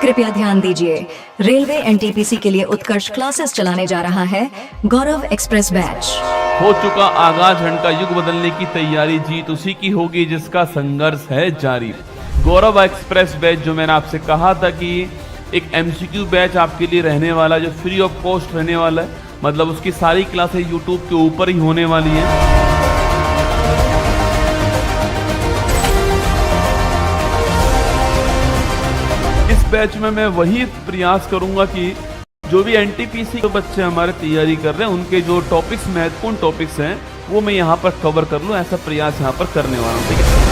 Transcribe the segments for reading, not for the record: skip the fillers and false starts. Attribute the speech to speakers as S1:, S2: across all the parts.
S1: कृपया ध्यान दीजिए, रेलवे एनटीपीसी के लिए उत्कर्ष क्लासेस चलाने जा रहा है गौरव एक्सप्रेस बैच।
S2: हो चुका आगाज, रन का युग बदलने की तैयारी, जीत उसी की होगी जिसका संघर्ष है जारी। गौरव एक्सप्रेस बैच जो मैंने आपसे कहा था कि एक एमसीक्यू बैच आपके लिए रहने वाला, जो फ्री ऑफ कॉस्ट रहने वाला है, मतलब उसकी सारी क्लासेस यूट्यूब के ऊपर ही होने वाली है। इस बैच में मैं वही प्रयास करूंगा कि जो भी एनटीपीसी के बच्चे हमारे तैयारी कर रहे हैं उनके जो टॉपिक्स, महत्वपूर्ण टॉपिक्स हैं, वो मैं यहाँ पर कवर कर लूँ, ऐसा प्रयास यहाँ पर करने वाला हूँ। ठीक है,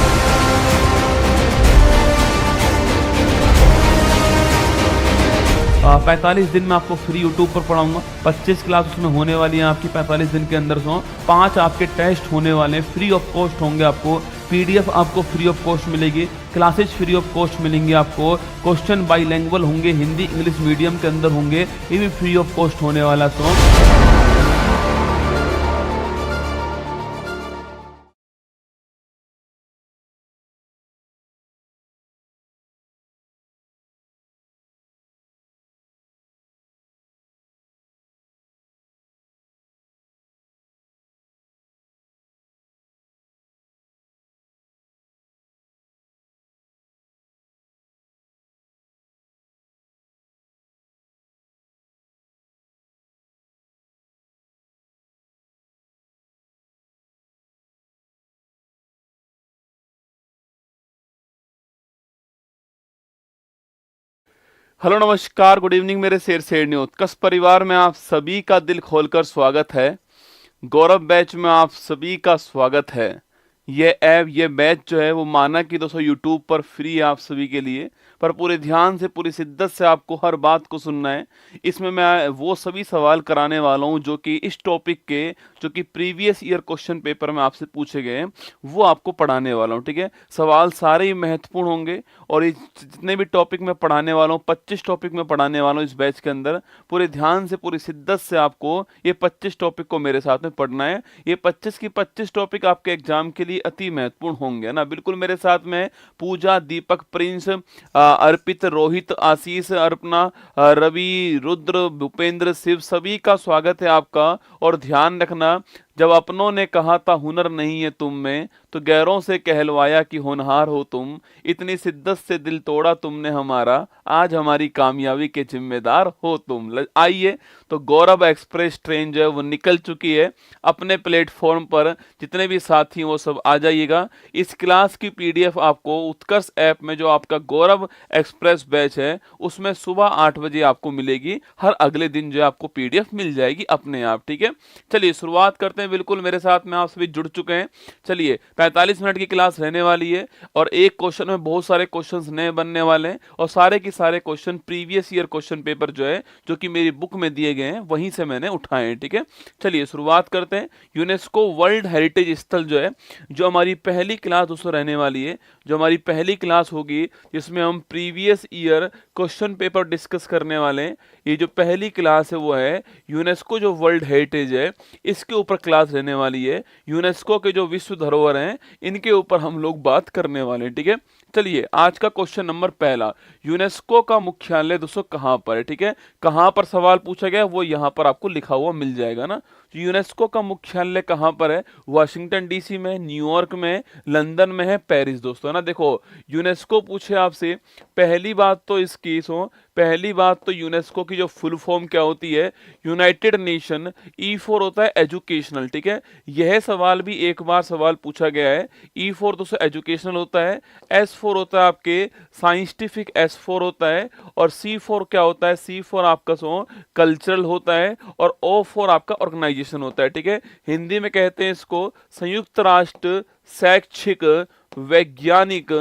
S2: 45 दिन में आपको फ्री यूट्यूब पर पढ़ाऊंगा। 25 क्लास उसमें होने वाली है आपकी 45 दिन के अंदर। 5 आपके टेस्ट होने वाले हैं, फ्री ऑफ कॉस्ट होंगे। आपको पीडीएफ आपको फ्री ऑफ कॉस्ट मिलेगी, क्लासेस फ्री ऑफ कॉस्ट मिलेंगी आपको, क्वेश्चन बाईलैंग्वेज होंगे, हिंदी इंग्लिश मीडियम के अंदर होंगे, ये भी फ्री ऑफ कॉस्ट होने वाला। हेलो, नमस्कार, गुड इवनिंग मेरे शेर शेर न्यूज उत्कर्ष परिवार में आप सभी का दिल खोलकर स्वागत है। गौरव बैच में आप सभी का स्वागत है। ये ऐप, ये बैच जो है वो माना कि दोस्तों यूट्यूब पर फ्री है आप सभी के लिए, पर पूरे ध्यान से, पूरी शिद्दत से आपको हर बात को सुनना है। इसमें मैं वो सभी सवाल कराने वाला हूँ जो कि इस टॉपिक के, जो कि प्रीवियस ईयर क्वेश्चन पेपर में आपसे पूछे गए हैं, वो आपको पढ़ाने वाला हूँ। ठीक है, सवाल सारे ही महत्वपूर्ण होंगे और ये जितने भी टॉपिक मैं पढ़ाने वाला हूँ, 25 टॉपिक मैं पढ़ाने वाला हूँ इस बैच के अंदर। पूरे ध्यान से, पूरी शिद्दत से आपको ये 25 टॉपिक को मेरे साथ में पढ़ना है। ये 25 की 25 टॉपिक आपके एग्जाम के लिए अति महत्वपूर्ण होंगे ना। बिल्कुल मेरे साथ में पूजा, दीपक, प्रिंस, अर्पित, रोहित, आशीष, अर्पणा, रवि, रुद्र, भूपेंद्र, शिव, सभी का स्वागत है आपका। और ध्यान रखना, जब अपनों ने कहा था हुनर नहीं है तुम में, तो गैरों से कहलवाया कि होनहार हो तुम। इतनी शिद्दत से दिल तोड़ा तुमने हमारा, आज हमारी कामयाबी के जिम्मेदार हो तुम। आइए, तो गौरव एक्सप्रेस ट्रेन जो है वो निकल चुकी है अपने प्लेटफॉर्म पर। जितने भी साथी वो सब आ जाइएगा। इस क्लास की पीडीएफ आपको उत्कर्ष ऐप में, जो आपका गौरव एक्सप्रेस बैच है, उसमें सुबह 8 बजे आपको मिलेगी। हर अगले दिन जो है आपको पीडीएफ मिल जाएगी अपने आप। ठीक है, चलिए शुरुआत करते हैं। बिल्कुल मेरे साथ में आप सभी जुड़ चुके हैं। चलिए, 45 मिनट की क्लास रहने वाली है और एक क्वेश्चन में बहुत सारे क्वेश्चंस नए बनने वाले हैं और सारे के सारे question previous year question paper जो है, जो कि मेरी बुक में दिए गए हैं, वहीं से मैंने उठाए हैं। ठीक है, चलिए शुरुआत करते हैं। यूनेस्को वर्ल्ड हेरिटेज स्थल जो है, जो हमारी पहली क्लास दोस्तों रहने वाली है, जो हमारी पहली क्लास होगी, जिसमें हम previous year question paper discuss करने वाले हैं। ये जो पहली क्लास है वो है यूनेस्को जो वर्ल्ड हेरिटेज है, इसके ऊपर क्लास रहने वाली है। यूनेस्को के जो विश्व धरोहर हैं, इनके ऊपर हम लोग बात करने वाले हैं। ठीक है, चलिए आज का क्वेश्चन नंबर पहला, यूनेस्को का मुख्यालय दोस्तों कहाँ पर है। ठीक है, कहाँ पर सवाल पूछा गया वो यहाँ पर आपको लिखा हुआ मिल जाएगा ना। यूनेस्को का मुख्यालय कहाँ पर है? वाशिंगटन डीसी में, न्यूयॉर्क में, लंदन में है, पेरिस दोस्तों ना। देखो, यूनेस्को पूछे आपसे, पहली बात तो इसकी पहली बात तो यूनेस्को की जो फुल फॉर्म क्या होती है? United nation. E4 होता है एजुकेशनल। ठीक है, यह सवाल भी एक बार सवाल पूछा गया है। E4 दोस्तों एजुकेशनल होता है, S4 होता है आपके साइंटिफिक, S4 होता है, और C4 क्या होता है? C4 आपका कल्चरल होता है, और O4 आपका ऑर्गेनाइजेशन होता है। ठीक है, हिंदी में कहते हैं इसको संयुक्त राष्ट्र शैक्षिक वैज्ञानिक,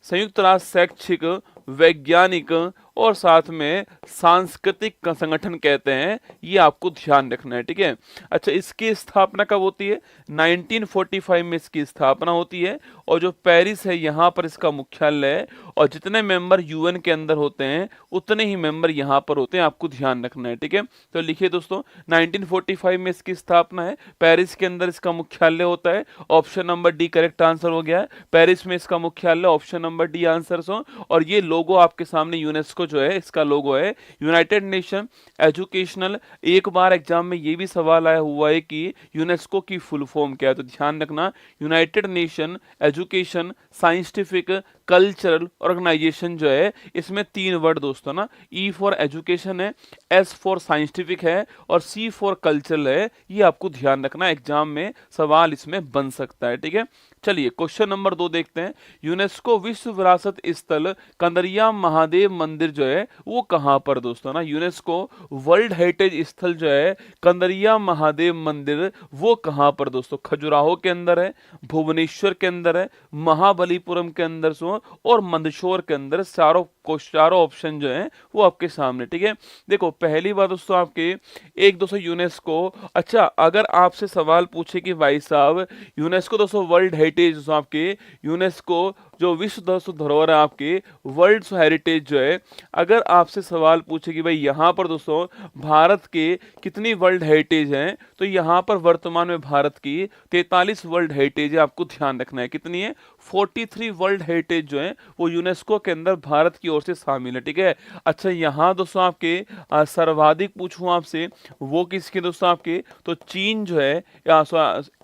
S2: संयुक्त राष्ट्र शैक्षिक वैज्ञानिक और साथ में सांस्कृतिक संगठन कहते हैं, ये आपको ध्यान रखना है, ठीक है। अच्छा, इसकी स्थापना कब होती है? 1945 में इसकी स्थापना होती है और जो पेरिस है यहाँ पर इसका मुख्यालय है और जितने मेंबर यूएन के अंदर होते हैं उतने ही मेंबर यहाँ पर होते हैं, आपको ध्यान रखना है, ठीक है। तो लिखिए दोस्तों, 1945 में इसकी स्थापना है, पेरिस के अंदर इसका मुख्यालय होता है। Option number D correct answer हो गया है, पेरिस में इसका मुख्यालय, ऑप्शन नंबर डी आंसर हो। और ये लोगो आपके सामने यूनेस्को जो है इसका लोगो है, यूनाइटेड नेशन एजुकेशनल। एक बार एग्जाम में ये भी सवाल आया हुआ है कि यूनेस्को की फुल फॉर्म क्या है, तो ध्यान रखना, united nation education scientific cultural organisation जो है, इसमें 3 वर्ड दोस्तों ना, ई फॉर एजुकेशन है, एस फॉर साइंटिफिक है और सी फॉर कल्चरल है। ये आपको ध्यान रखना, एग्जाम में सवाल इसमें बन सकता है, ठीक है। चलिए क्वेश्चन नंबर 2 देखते हैं। यूनेस्को विश्व विरासत स्थल कंदरिया महादेव मंदिर जो है वो कहाँ पर दोस्तों ना, यूनेस्को वर्ल्ड हेरिटेज स्थल जो है कंदरिया महादेव मंदिर वो कहाँ पर दोस्तों? खजुराहो के अंदर है, भुवनेश्वर के अंदर है, महाबलीपुरम के अंदर सो और मंदसौर के अंदर। चारों ऑप्शन जो है वो आपके सामने, ठीक है। देखो पहली बात दोस्तों आपके एक दोस्तों यूनेस्को, अच्छा अगर आपसे सवाल पूछे कि भाई साहब यूनेस्को दोस्तों वर्ल्ड हेरिटेज दोस्तों आपके, यूनेस्को जो विश्व दोस्तों धरोहर है आपके, वर्ल्ड हेरिटेज जो है, अगर आपसे सवाल पूछे कि भाई यहाँ पर दोस्तों भारत के कितनी वर्ल्ड हेरिटेज हैं, तो यहाँ पर वर्तमान में भारत की 43 वर्ल्ड हेरिटेज है, आपको ध्यान रखना है। कितनी है? 43 वर्ल्ड हेरिटेज जो है वो यूनेस्को के अंदर भारत की ओर से शामिल है, ठीक है। अच्छा यहाँ दोस्तों आपके सर्वाधिक पूछूं आपसे, वो किसके दोस्तों आपके? तो चीन जो है या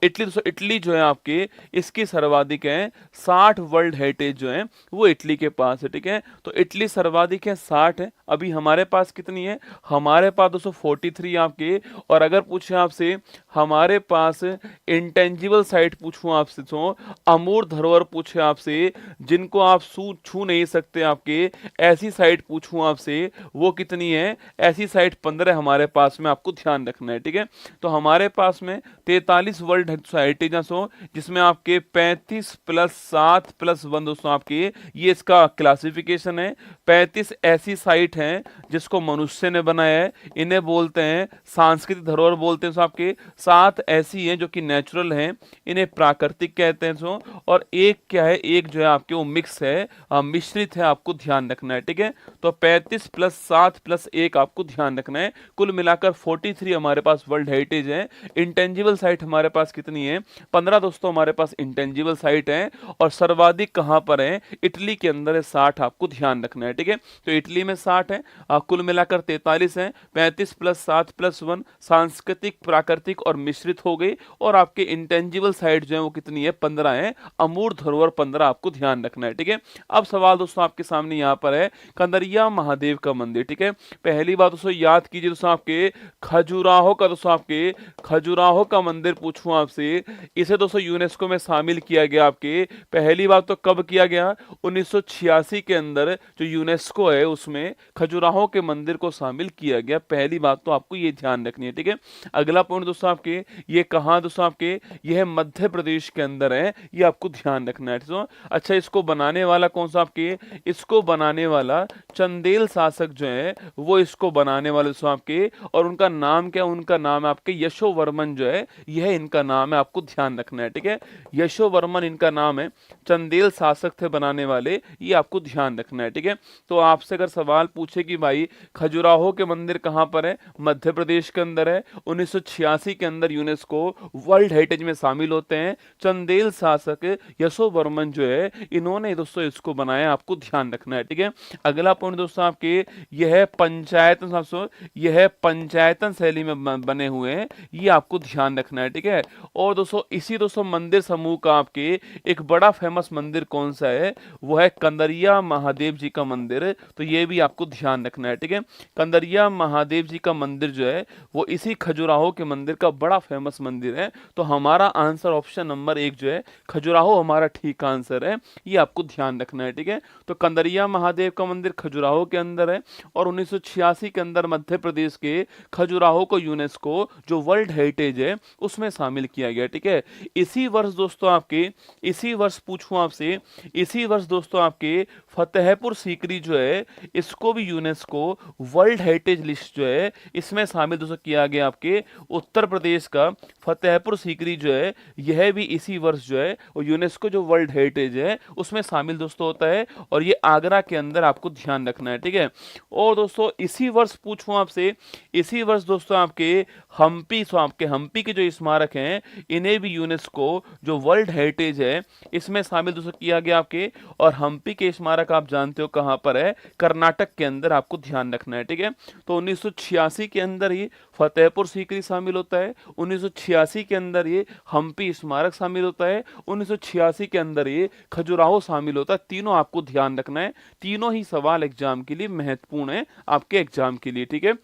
S2: इटली दोस्तों, इटली जो है आपके, इसकी सर्वाधिक है 60 वर्ल्ड हेरिटेज जो है वो इटली के पास है, ठीक है। तो इटली सर्वाधिक है 60 है। अभी हमारे पास कितनी है? हमारे पास दोस्तों 43 आपके। और अगर पूछे आपसे हमारे पास इंटेंजिबल साइट पूछूं आपसे, तो अमूर्त धरोहर पूछे आपसे, जिनको आप छू नहीं सकते आपके, ऐसी साइट पूछूं आपसे, वो कितनी है? ऐसी साइट 15 हमारे पास में, आपको ध्यान रखना है, ठीक है। तो हमारे पास में 43 वर्ल्ड हेरिटेज हो, जिसमें आपके 35 + 7 + 1 दोस्तों आपके, ये इसका क्लासिफिकेशन है। 35 ऐसी साइट हैं जिसको मनुष्य ने बनाया है, इन्हें बोलते हैं सांस्कृतिक धरोहर बोलते हैं सो आपके। 7 ऐसी हैं जो कि नेचुरल हैं, इन्हें प्राकृतिक कहते हैं सो। और एक क्या है? एक जो है आपके वो मिक्स है, मिश्रित है, आपको ध्यान रखना है, ठीक है। तो 35 + 7 + 1 आपको ध्यान रखना है। कुल मिलाकर 43 हमारे पास वर्ल्ड हेरिटेज है। इंटेंजिबल साइट हमारे पास कितनी है? 15 दोस्तों हमारे पास इंटेंजिबल साइट है। और सर्वाधिक कहां पर है? इटली के अंदर है, 60, आपको ध्यान रखना है, ठीक है। तो इटली में 60 है, कुल मिलाकर 43 है। 35 + 7 + 1 सांस्कृतिक, प्राकृतिक और मिश्रित हो गई। और आपके इंटेंजिबल साइट जो है वो कितनी है? 15 है। अमूर्त धरोहर 15, आपको ध्यान रखना है, ठीक है। अब सवाल दोस्तों आपके सामने यहाँ पर है कंदरिया महादेव का मंदिर, ठीक है। पहली बात दोस्तों याद कीजिए दोस्तों आपके खजुराहो का, दोस्तों आपके खजुराहो का मंदिर पूछूं आपसे, इसे दोस्तों यूनेस्को में शामिल किया गया आपके। पहली बात तो कब किया गया? 1986 के अंदर जो यूनेस्को है उसमें खजुराहो के मंदिर को शामिल किया गया। पहली बात तो आपको ये ध्यान रखनी है, ठीक है। अगला पॉइंट दोस्तों आपके, ये कहाँ दोस्तों आपके? यह मध्य प्रदेश के अंदर है, ये आपको ध्यान रखना है दोस्तों। अच्छा, इसको बनाने वाला कौन सा आपके? इसको बनाने वाला चंदेल शासक जो है वो इसको बनाने वाले दोस्तों आपके। और उनका नाम क्या? उनका नाम है आपके यशोवर्मन जो है, यह इनका नाम है, आपको ध्यान रखना है, ठीक है। यशोवर्मन इनका नाम है, चंदेल शासक थे बनाने वाले, ये आपको ध्यान रखना है, ठीक है। तो आपसे अगर सवाल पूछे कि भाई खजुराहो के मंदिर कहां पर है? मध्य प्रदेश के अंदर है। 1986 के अंदर यूनेस्को वर्ल्ड हेरिटेज में शामिल होते हैं। चंदेल शासक यशोवर्मन जो है, इन्होंने दोस्तों इसको बनाया, आपको ध्यान रखना है, ठीक है। अगला पॉइंट दोस्तों आपके, यह पंचायतन, यह पंचायतन शैली में बने हुए हैं, ये आपको ध्यान रखना है, ठीक है। और दोस्तों इसी दोस्तों मंदिर समूह का आपके एक बड़ा फेमस मंदिर कौन सा है? वो है कंदरिया महादेव जी का मंदिर। तो ये भी आपको ध्यान रखना है, ठीक है। कंदरिया महादेव जी का मंदिर जो है वो इसी खजुराहो के मंदिर का बड़ा फेमस मंदिर है। तो हमारा आंसर ऑप्शन नंबर 1 जो है खजुराहो हमारा ठीक आंसर है, ये आपको ध्यान रखना है, ठीक है। तो कंदरिया महादेव का मंदिर खजुराहो के अंदर है और 1986 के अंदर मध्य प्रदेश के खजुराहो को यूनेस्को जो वर्ल्ड हेरिटेज है उसमें शामिल किया गया, ठीक है। इसी वर्ष दोस्तों आपके, इसी वर्ष पूछूं आपसे, इसी वर्ष दोस्तों आपके फतेहपुर सीकरी जो है इसको भी यूनेस्को वर्ल्ड हेरिटेज लिस्ट जो है इसमें शामिल दोस्तों किया गया। आपके उत्तर प्रदेश का फतेहपुर सीकरी जो है यह भी इसी वर्ष जो है और यूनेस्को जो वर्ल्ड हेरिटेज है उसमें शामिल दोस्तों होता है और ये आगरा के अंदर आपको ध्यान रखना है, ठीक है। और दोस्तों इसी वर्ष पूछूं आपसे, इसी वर्ष दोस्तों आपके हम्पी, सो आपके हम्पी के जो स्मारक हैं इन्हें भी यूनेस्को जो वर्ल्ड हेरिटेज है इसमें शामिल दोस्तों किया गया आपके। और हम्पी के स्मारक आप जानते हो कहां पर है, कर्नाटक के अंदर, आपको ध्यान रखना है, ठीक है। तो 1986 के अंदर ही फतेहपुर सीकरी शामिल होता है, 1986 के अंदर ये हम्पी स्मारक शामिल होता है, 1986 के अंदर ये खजुराहो शामिल होता है। तीनों आपको ध्यान रखना है, तीनों ही सवाल एग्जाम के लिए महत्वपूर्ण है आपके एग्जाम के लिए, ठीक है।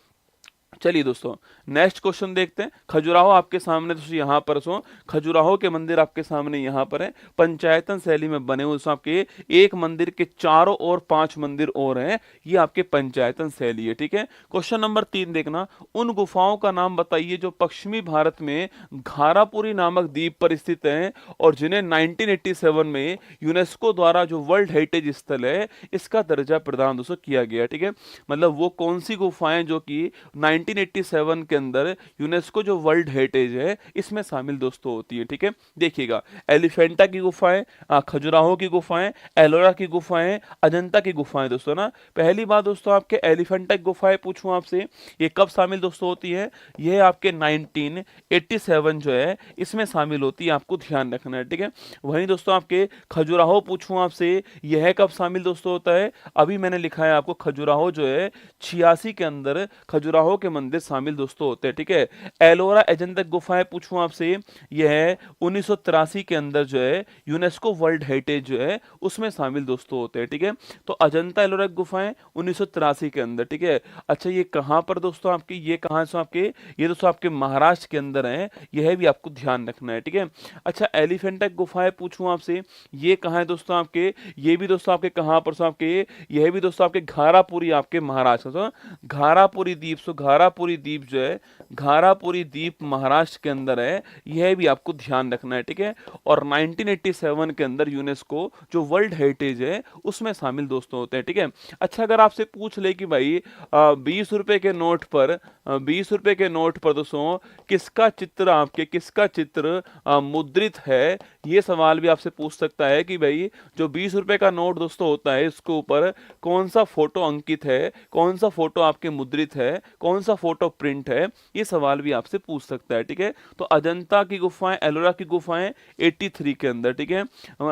S2: चलिए दोस्तों नेक्स्ट क्वेश्चन देखते हैं। खजुराहो आपके सामने दोस्तों यहाँ पर सो खजुराहो के मंदिर आपके सामने यहाँ पर है, पंचायतन शैली में बने हुए आपके एक मंदिर के चारों ओर 5 मंदिर और हैं, ये आपके पंचायतन शैली है, ठीक है। क्वेश्चन नंबर 3 देखना, उन गुफाओं का नाम बताइए जो पश्चिमी भारत में घारापुरी नामक द्वीप पर स्थित हैं और जिन्हें 1987 में यूनेस्को द्वारा जो वर्ल्ड हेरिटेज स्थल है इसका दर्जा प्रदान दोस्तों किया गया, ठीक है। मतलब वो कौन सी गुफाएं जो कि 1987 के अंदर यूनेस्को जो वर्ल्ड हेरिटेज है इसमें शामिल दोस्तों होती है, ठीक है। देखिएगा एलिफेंटा की गुफाएं, खजुराहो की गुफाएं, एलोरा की गुफाएं, अजंता की गुफाएं दोस्तों ना। पहली बात दोस्तों आपके एलिफेंटा की गुफाएं पूछूं आपसे, ये कब शामिल दोस्तों होती है, ये आपके 1987 जो है इसमें शामिल होती है, आपको ध्यान रखना है, ठीक है। वहीं दोस्तों आपके खजुराहो पूछूं आपसे, यह कब शामिल दोस्तों होता है, अभी मैंने लिखा है आपको खजुराहो जो है 86 के अंदर खजुराहो के मंदिर शामिल दोस्तों होते हैं, ठीक है। एलोरा अजंता गुफाएं पूछूं आपसे, यह 1983 के अंदर जो है यूनेस्को वर्ल्ड हेरिटेज जो है उसमें शामिल दोस्तों होते हैं, ठीक है। तो अजंता एलोरा गुफाएं 1983 के अंदर, ठीक है। अच्छा ये कहां पर दोस्तों आपकी, ये कहां से आपके, ये दोस्तों आपके महाराष्ट्र के अंदर है, यह भी आपको ध्यान रखना है, ठीक है। अच्छा एलिफेंटा गुफाएं पूछूं आपसे, ये कहां है दोस्तों आपके, ये भी दोस्तों आपके कहां पर सो आपके, यह भी दोस्तों आपके घारापुरी आपके महाराष्ट्र, घारापुरी द्वीप, सो घारापुरी द्वीप जो है घारापुरी द्वीप महाराष्ट्र के अंदर है, यह भी आपको ध्यान रखना है, ठीक है। और 1987 के अंदर यूनेस्को जो वर्ल्ड हेरिटेज है उसमें शामिल दोस्तों होते हैं, ठीक है। अच्छा अगर आपसे पूछ ले कि भाई 20 रुपए के नोट पर 20 रुपए के नोट पर दोस्तों किसका चित्र आपके, किसका चित्र मुद्रित है, ये सवाल भी आपसे पूछ सकता है कि भाई जो 20 रुपए का नोट दोस्तों होता है इसके ऊपर कौन सा फोटो अंकित है, कौन सा फोटो आपके मुद्रित है, कौन सा फोटो प्रिंट है, ये सवाल भी आपसे पूछ सकता है, ठीक है। तो अजंता की गुफाएं, एलोरा की गुफाएं 83 के अंदर, ठीक है।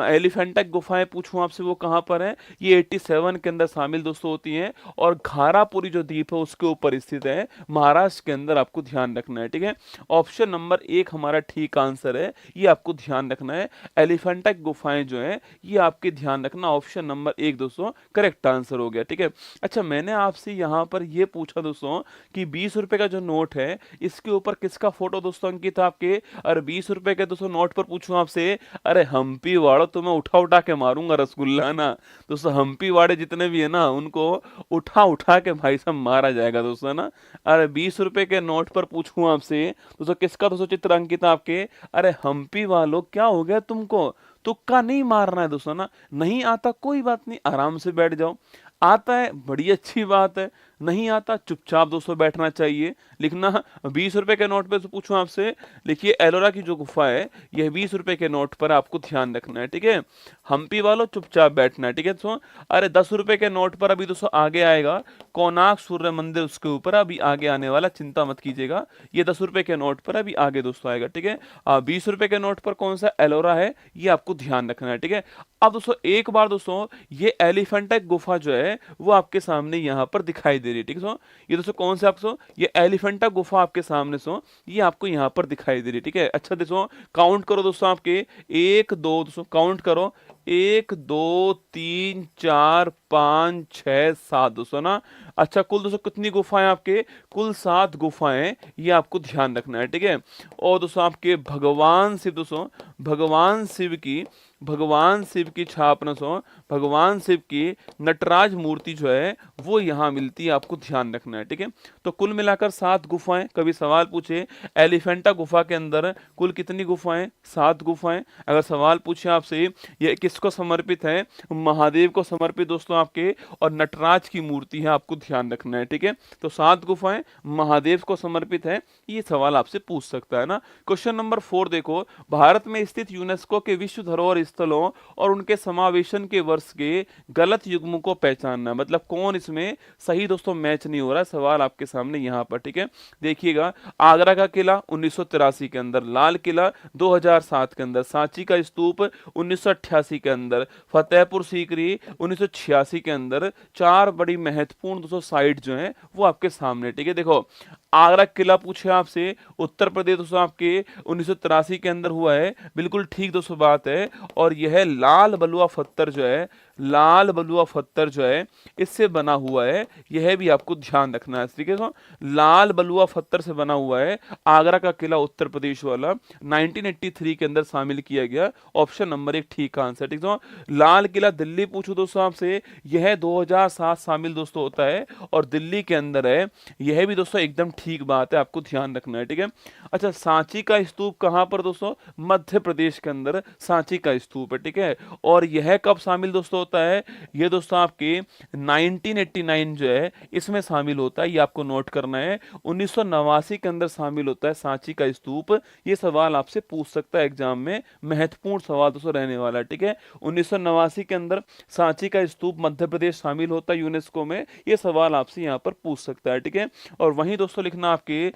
S2: एलिफेंटा की गुफाएं पूछूं आपसे वो कहां पर है, ये 87 के अंदर शामिल दोस्तों होती हैं और घारापुरी जो द्वीप है उसके ऊपर स्थित है, महाराष्ट्र के अंदर, आपको ध्यान रखना है, ठीक है। ऑप्शन नंबर 1 हमारा ठीक आंसर है, ये आपको ध्यान रखना है। एलिफेंटा की गुफाएं जो है ये आपके ध्यान रखना, ऑप्शन नंबर 1 दोस्तों करेक्ट आंसर हो गया, ठीक है। अच्छा मैंने आपसे यहां पर ये पूछा दोस्तों कि 20 रुपए का जो नोट है इसके ऊपर किसका फोटो दोस्तों अंकित है आपके, और 20 रुपए के दोस्तों नोट पर पूछूं आपसे, अरे हम्पी वाड़ो तो मैं उठा उठा के मारूंगा रसगुल्ला ना दोस्तों, हम्पी वाड़े जितने भी है ना उनको उठा उठा के भाई साहब मारा जाएगा दोस्तों ना। अरे 20 रुपए के नोट पर पूछूं आपसे दोस्तों किसका दोस्तों चित्र अंकित है आपके, अरे हम्पी वालों क्या हो गया तुमको, तुक्का नहीं मारना है दोस्तों ना। नहीं आता कोई बात नहीं, आराम से बैठ जाओ, आता है बड़ी अच्छी बात है, नहीं आता चुपचाप दोस्तों बैठना चाहिए। लिखना 20 रुपए के नोट पे तो पूछूं आपसे, लिखिए एलोरा की जो गुफा है यह 20 रुपए के नोट पर आपको ध्यान रखना है, ठीक है। हम्पी वालों चुपचाप बैठना है, ठीक है दोस्तों। अरे 10 रुपए के नोट पर अभी दोस्तों आगे आएगा कोणार्क सूर्य मंदिर, उसके ऊपर अभी आगे आने वाला, चिंता मत कीजिएगा। ये 10 रुपए के नोट पर अभी आगे दोस्तों आएगा, ठीक है। 20 रुपए के नोट पर कौन सा एलोरा है ये आपको ध्यान रखना है, ठीक है। अब दोस्तों एक बार दोस्तों ये एलिफेंटा गुफा जो है वो आपके सामने यहाँ पर दिखाई दे रही है, ठीक है। ये दोस्तों कौन से आपको, ये एलिफेंटा गुफा आपके सामने सो ये आपको यहाँ पर दिखाई दे रही है, ठीक है। अच्छा दोस्तों काउंट करो दोस्तों आपके 1 2 दोस्तों काउंट करो 1 2 3 4 5 6 7 दोस्तों ना। अच्छा कुल दोस्तों कितनी गुफाएं आपके, कुल 7 गुफाएं, ये आपको ध्यान रखना है, ठीक है। और दोस्तों आपके भगवान शिव दोस्तों, भगवान शिव की छाप दोस्तों, भगवान शिव की नटराज मूर्ति जो है वो यहाँ मिलती है, आपको ध्यान रखना है, ठीक है। तो कुल मिलाकर 7 गुफाएं। कभी सवाल पूछे एलिफेंटा गुफा के अंदर कुल कितनी गुफाएं, 7 गुफाएं। अगर सवाल पूछे आपसे ये किसको समर्पित है, महादेव को समर्पित दोस्तों आपके, और नटराज की मूर्ति है, आपको ध्यान रखना है, ठीक है। तो 7 गुफाएं महादेव को समर्पित है, ये सवाल आपसे पूछ सकता है ना। क्वेश्चन नंबर 4 देखो, भारत में स्थित यूनेस्को के विश्व धरोहर स्थलों और उनके समावेशन के वर्ष के गलत युग्म को पहचानना, मतलब कौन इसमें सही दोस्तों मैच नहीं हो रहा है, सवाल आपके सामने यहाँ पर, ठीक है। देखिएगा, आगरा का किला 1983 के अंदर, लाल किला 2007 के अंदर, सांची का स्तूप 1988 के अंदर, फतेहपुर सीकरी 1986 के अंदर, 4 बड़ी महत्वपूर्ण दोस्तों साइट जो हैं वो आपके सामने, ठीक है। देखो आगरा किला पूछे आपसे, उत्तर प्रदेश दोस्तों आपके 1983 के अंदर हुआ है, बिल्कुल ठीक दोस्तों बात है। और यह लाल बलुआ पत्थर जो है, लाल बलुआ पत्थर जो है इससे बना हुआ है, यह भी आपको ध्यान रखना है। इस तरीके से लाल बलुआ पत्थर से बना हुआ है आगरा का किला, उत्तर प्रदेश वाला, 1983 के अंदर शामिल किया गया। ऑप्शन नंबर 1 ठीक आंसर, ठीक है। लाल किला दिल्ली पूछो दोस्तों आपसे, यह 2007 शामिल दोस्तों होता है और दिल्ली के अंदर है, यह भी दोस्तों एकदम ठीक बात है, आपको ध्यान रखना है, ठीक है। अच्छा सांची का स्तूप कहां पर दोस्तों, मध्य प्रदेश के अंदर सांची का स्तूप है, ठीक है। और यह कब शामिल दोस्तों होता है, यह दोस्तों आपके 1989 जो है इसमें शामिल होता है, ये आपको नोट करना है। 1989 के अंदर शामिल होता है सांची का स्तूप, ये सवाल आपसे पूछ सकता है एग्जाम में, महत्वपूर्ण सवाल दोस्तों रहने वाला है, ठीक है। 1989 के अंदर सांची का स्तूप मध्य प्रदेश शामिल होता है यूनेस्को में, ये सवाल आपसे यहाँ पर पूछ सकता है, ठीक है। और वहीं दोस्तों लिखना आपके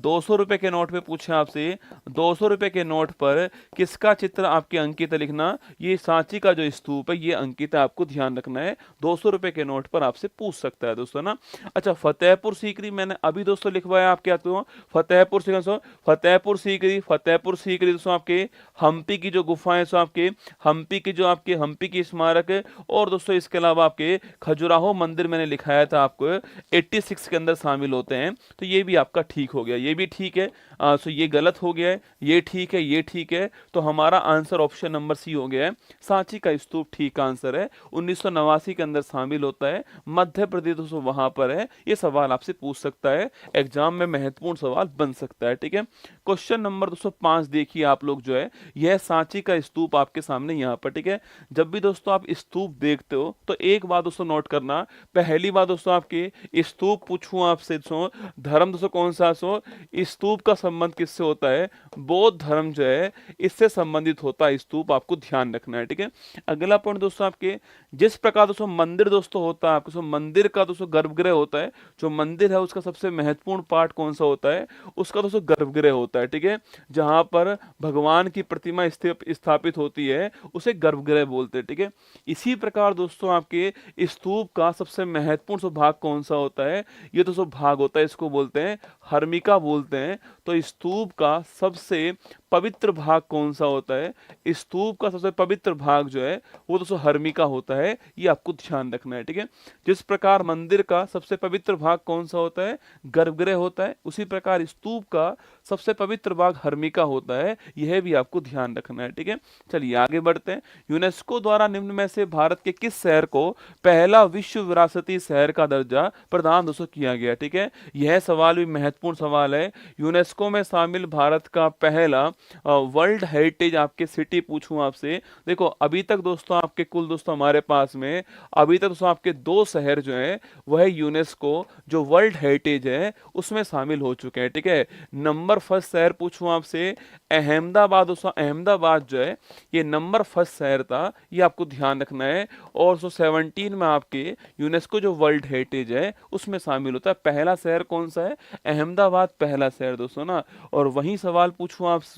S2: 200 रुपए के नोट पे पूछे आपसे, 200 रुपए के नोट पर किसका चित्र आपके अंकित है, लिखना ये सांची का जो स्तूप है ये अंकित है, आपको ध्यान रखना है। 200 रुपए के नोट पर आपसे पूछ सकता है दोस्तों ना। अच्छा फतेहपुर सीकरी मैंने अभी दोस्तों लिखवाया आपके हाथों, फतेहपुर सीकरी, फतेहपुर सीकरी दोस्तों आपके हम्पी की जो गुफाएं सो आपके हम्पी की स्मारक है। और दोस्तों इसके अलावा आपके खजुराहो मंदिर मैंने लिखाया था आपको 86 के अंदर शामिल होते हैं, तो ये भी आपका ठीक हो गया, ये भी ठीक है। सो ये गलत हो गया है, ये ठीक है, ये ठीक है, तो हमारा आंसर ऑप्शन नंबर सी हो गया है, सांची का स्तूप ठीक आंसर है, 1989 के अंदर शामिल होता है, मध्य प्रदेश दोस्तों वहां पर है, ये सवाल आपसे पूछ सकता है, एग्जाम में महत्वपूर्ण सवाल बन सकता है, ठीक है। क्वेश्चन नंबर 205 देखिए आप लोग जो है, यह सांची का स्तूप आपके सामने यहाँ पर, ठीक है। जब भी दोस्तों आप स्तूप देखते हो तो एक बात दोस्तों नोट करना, पहली बात दोस्तों आपके स्तूप पूछूं आपसे धर्म दोस्तों कौन सा सो, स्तूप का संबंध किससे होता है, बौद्ध धर्म जो है इससे संबंधित होता है स्तूप, आपको ध्यान रखना है, ठीक है। अगला पॉइंट दोस्तों आपके, जिस प्रकार दोस्तों मंदिर दोस्तों होता है आपको, मंदिर का दोस्तों गर्भगृह होता है, जो मंदिर है उसका सबसे महत्वपूर्ण पार्ट कौन सा होता है, उसका दोस्तों गर्भगृह होता है, ठीक है। जहां पर भगवान की प्रतिमा स्थापित होती है उसे गर्भगृह बोलते हैं, ठीक है। इसी प्रकार दोस्तों आपके स्तूप का सबसे महत्वपूर्ण भाग कौन सा होता है, ये दोस्तों भाग होता है, इसको बोलते हैं हर्मिका बोलते हैं। तो स्तूप का सबसे पवित्र भाग कौन सा होता है, स्तूप का सबसे पवित्र भाग जो है वो दोस्तों हर्मिका होता है, ये आपको ध्यान रखना है, ठीक है। जिस प्रकार मंदिर का सबसे पवित्र भाग कौन सा होता है, गर्भगृह होता है, उसी प्रकार स्तूप का सबसे पवित्र भाग हर्मिका होता है, यह भी आपको ध्यान रखना है, ठीक है। चलिए आगे बढ़ते हैं। यूनेस्को द्वारा निम्न में से भारत के किस शहर को पहला विश्व विरासती शहर का दर्जा प्रदान दोस्तों किया गया, ठीक है। यह सवाल भी महत्वपूर्ण सवाल है। यूनेस्को में शामिल भारत का पहला वर्ल्ड हेरिटेज आपके सिटी पूछूं आपसे, देखो अभी तक दोस्तों आपके कुल दोस्तों हमारे पास में अभी तक दोस्तों आपके 2 शहर जो है वह यूनेस्को जो वर्ल्ड हेरिटेज है उसमें शामिल हो चुके हैं, ठीक है। नंबर फर्स्ट शहर पूछूं आपसे, अहमदाबाद दोस्तों, अहमदाबाद जो है ये नंबर फर्स्ट शहर था, ये आपको ध्यान रखना है। और 17 में आपके यूनेस्को जो वर्ल्ड हेरिटेज है उसमें शामिल होता है। पहला शहर कौन सा है, अहमदाबाद पहला शहर दोस्तों ना। और वही सवाल पूछूं आपसे,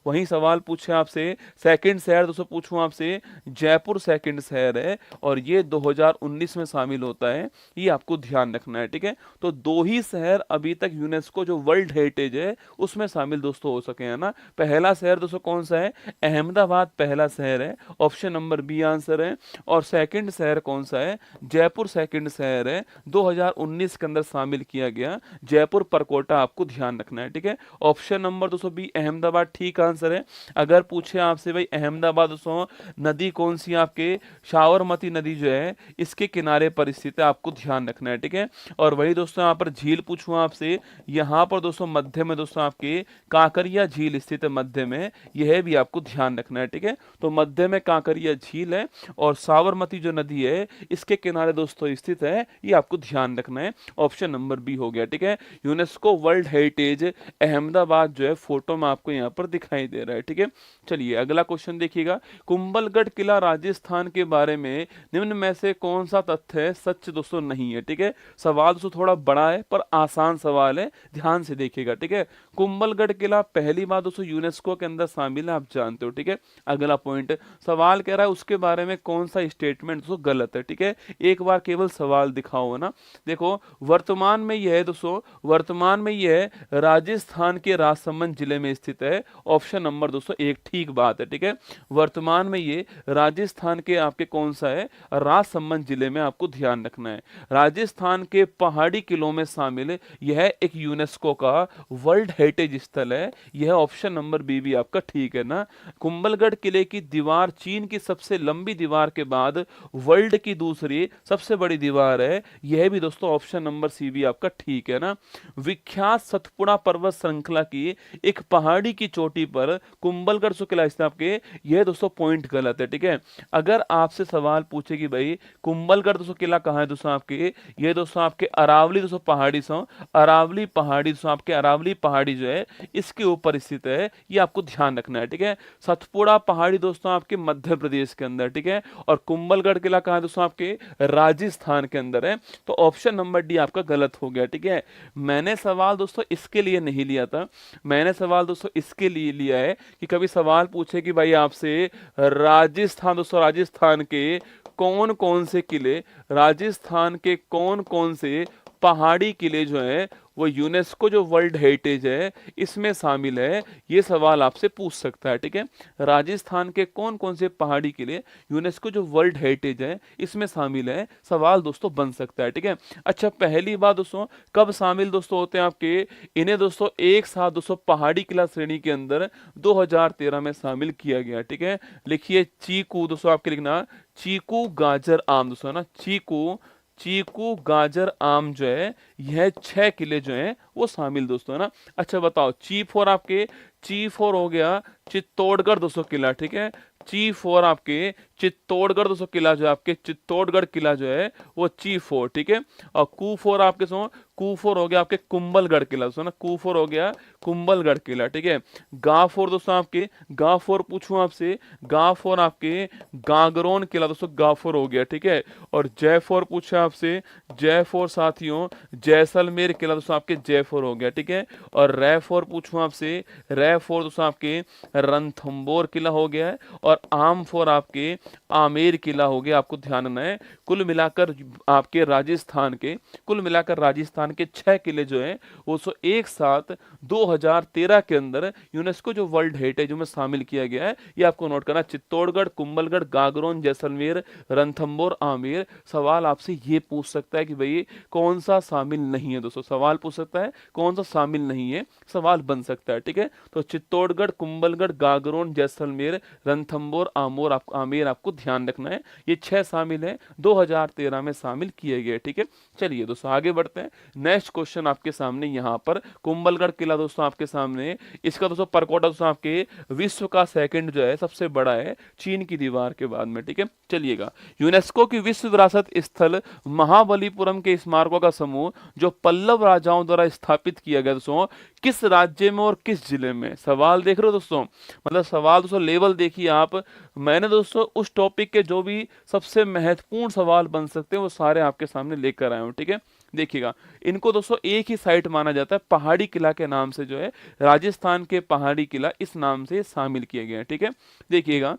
S2: वहीं सवाल पूछे आपसे सेकंड शहर दोस्तों पूछूं आपसे, जयपुर सेकंड शहर है और ये 2019 में शामिल होता है, ये आपको ध्यान रखना है। ठीक है, तो 2 ही शहर अभी तक यूनेस्को जो वर्ल्ड हेरिटेज है उसमें शामिल दोस्तों हो सके, है ना। पहला शहर दोस्तों कौन सा है, अहमदाबाद पहला शहर है, ऑप्शन नंबर बी आंसर है। और सेकंड शहर कौन सा है, जयपुर सेकंड शहर है, 2019 के अंदर शामिल किया गया, जयपुर परकोटा आपको ध्यान रखना है। ठीक है, ऑप्शन नंबर दोस्तों बी अहमदाबाद ठीक आंसर है। अगर पूछे आपसे भाई अहमदाबाद दोस्तों नदी कौन सी है, आपके साबरमती नदी जो है इसके किनारे पर स्थित है, आपको ध्यान रखना है। ठीक है, और वही दोस्तों यहाँ पर झील पूछूं आपसे, यहाँ पर दोस्तों मध्य में दोस्तों आपके कांकरिया झील स्थित है मध्य में, यह भी आपको ध्यान रखना है। ठीक है, तो मध्य में कांकरिया झील है और साबरमती जो नदी है इसके किनारे दोस्तों स्थित है, ये आपको ध्यान रखना है। ऑप्शन नंबर बी हो गया। ठीक है, यूनेस्को वर्ल्ड हेरिटेज अहमदाबाद जो है फोटो में आपको यहाँ पर दिखाई दे रहा है। ठीक है, चलिए अगला क्वेश्चन देखिएगा, कुंभलगढ़ किला राजस्थान के बारे में निम्न में से कौन सा तथ्य है सच दोस्तों नहीं है। ठीक है, सवाल दोस्तों थोड़ा बड़ा है पर आसान सवाल है, ध्यान से देखिएगा। ठीक है, कुंभलगढ़ किला पहली बार दोस्तों यूनेस्को के अंदर शामिल है, आप जानते हो। ठीक है, अगला पॉइंट सवाल कह रहा है उसके बारे में कौन सा स्टेटमेंट दोस्तों गलत है। ठीक है, एक बार केवल सवाल दिखाओ ना। देखो वर्तमान में यह है दोस्तों, वर्तमान में यह राजस्थान के राजसमंद जिले में स्थित है, ऑप्शन नंबर दोस्तों एक ठीक बात है। ठीक है, वर्तमान में ये राजस्थान के आपके कौन सा है, राजसमंद जिले में, आपको ध्यान रखना है। राजस्थान के पहाड़ी किलों में शामिल है, यह एक यूनेस्को का वर्ल्ड हेरिटेज स्थल है, यह ऑप्शन नंबर बी भी आपका ठीक है ना। कुंभलगढ़ किले की दीवार चीन की सबसे लंबी दीवार के बाद वर्ल्ड की दूसरी सबसे बड़ी दीवार है, यह भी दोस्तों ऑप्शन नंबर सी भी आपका ठीक है ना। विख्यात सतपुड़ा पर्वत श्रृंखला की एक पहाड़ी की चोटी पर कुंभलगढ़ जो किला स्थित आपके, यह दोस्तों पॉइंट गलत है। ठीक है, अगर आपसे सवाल पूछे कि भाई कुंभलगढ़ दोस्तों किला कहाँ है दोस्तों आपके, ये दोस्तों आपके अरावली दोस्तों पहाड़ी सो, अरावली पहाड़ी दोस्तों आपके, अरावली पहाड़ी जो है इसके ऊपर स्थित है, ये आपको ध्यान रखना है। ठीक है, सतपुड़ा पहाड़ी दोस्तों आपके मध्य प्रदेश के अंदर। ठीक है, और कुंभलगढ़ किला कहाँ है दोस्तों आपके, राजस्थान के अंदर है, तो ऑप्शन नंबर डी आपका गलत हो गया। ठीक है, मैंने सवाल दोस्तों इसके लिए नहीं लिया था, मैंने सवाल दोस्तों इसके लिए लिया है कि कभी सवाल पूछे कि भाई आपसे राजस्थान दोस्तों, राजस्थान के कौन कौन से किले, राजस्थान के कौन कौन से पहाड़ी किले जो है वो यूनेस्को जो वर्ल्ड हेरिटेज है इसमें शामिल है, ये सवाल आपसे पूछ सकता है। ठीक है, राजस्थान के कौन कौन से पहाड़ी किले यूनेस्को जो वर्ल्ड हेरिटेज है इसमें शामिल है, सवाल दोस्तों बन सकता है। ठीक है, अच्छा पहली बात दोस्तों कब शामिल दोस्तों होते हैं आपके, इन्हें दोस्तों एक साथ दोस्तों पहाड़ी किला श्रेणी के अंदर 2013 में शामिल किया गया। ठीक है, लिखिए चीकू दोस्तों, आपके लिखना चीकू गाजर आम दोस्तों ना, चीकू, चीकू गाजर आम जो है यह 6 किले जो हैं वो शामिल दोस्तों है ना। अच्छा बताओ चीफ और आपके, चीफ और हो गया चित्तौड़गढ़ दोस्तों किला। ठीक है, चीफ और आपके चित्तौड़गढ़ दोस्तों किला जो आपके चित्तौड़गढ़ किला जो है वो चीफ हो। ठीक है, और कू4 आपके सो, कू4 हो गया आपके कुंभलगढ़ किला सो ना, कू4 हो गया कुंभलगढ़ किला। ठीक है, गा4 दोस्तों आपके, गा4 पूछूं आपसे, गा4 आपके गागरोन किला दोस्तों, गा4 हो गया। ठीक है, और जय4 पूछा आपसे, जय4 साथियों जैसलमेर किला दोस्तों आपके जयपुर हो गया। ठीक है, और रै4 पूछूं आपसे, रै4 दोस्तों आपके रणथंबोर किला हो गया है, और आम4 आपके आमेर किला हो गया, आपको ध्यान रखना है। कुल मिलाकर आपके राजस्थान के, कुल मिलाकर राजस्थान के 6 किले जो हैं वो सो एक साथ 2013 के अंदर यूनेस्को जो वर्ल्ड हेरिटेज में शामिल किया गया है, ये आपको नोट करना, चित्तौड़गढ़, कुंभलगढ़, गागरोन, जैसलमेर, रणथंबोर, आमेर। सवाल आपसे ये पूछ सकता है कि भाई कौन सा शामिल नहीं है दोस्तों, सवाल पूछ सकता है कौन सा शामिल नहीं है, सवाल बन सकता है। ठीक है, तो चित्तौड़गढ़, कुंभलगढ़, गागरोन, जैसलमेर, रणथंबोर, आमेर आपको ध्यान रखना है, ये 6 शामिल है, 2013 में शामिल किए गए। ठीक है, चलिए दोस्तों आगे बढ़ते हैं। नेक्स्ट क्वेश्चन आपके सामने यहाँ पर कुंभलगढ़ किला दोस्तों आपके सामने, इसका दोस्तों परकोटा दोस्तों आपके विश्व का सेकंड जो है सबसे बड़ा है चीन की दीवार के बाद में। ठीक है, चलिएगा यूनेस्को की विश्व विरासत स्थल महाबलीपुरम के स्मारकों का समूह जो पल्लव राजाओं द्वारा स्थापित किया गया दोस्तों किस राज्य में और किस जिले में, सवाल देख रहे हो दोस्तों, मतलब सवाल दोस्तों लेवल देखिए आप, मैंने दोस्तों उस टॉपिक के जो भी सबसे महत्वपूर्ण सवाल बन सकते हैं वो सारे आपके सामने लेकर आया हूँ, ठीक है। देखिएगा, इनको दोस्तों एक ही साइट माना जाता है, पहाड़ी किला के नाम से जो है, राजस्थान के पहाड़ी किला इस नाम से शामिल किया गया है, ठीक है। देखिएगा,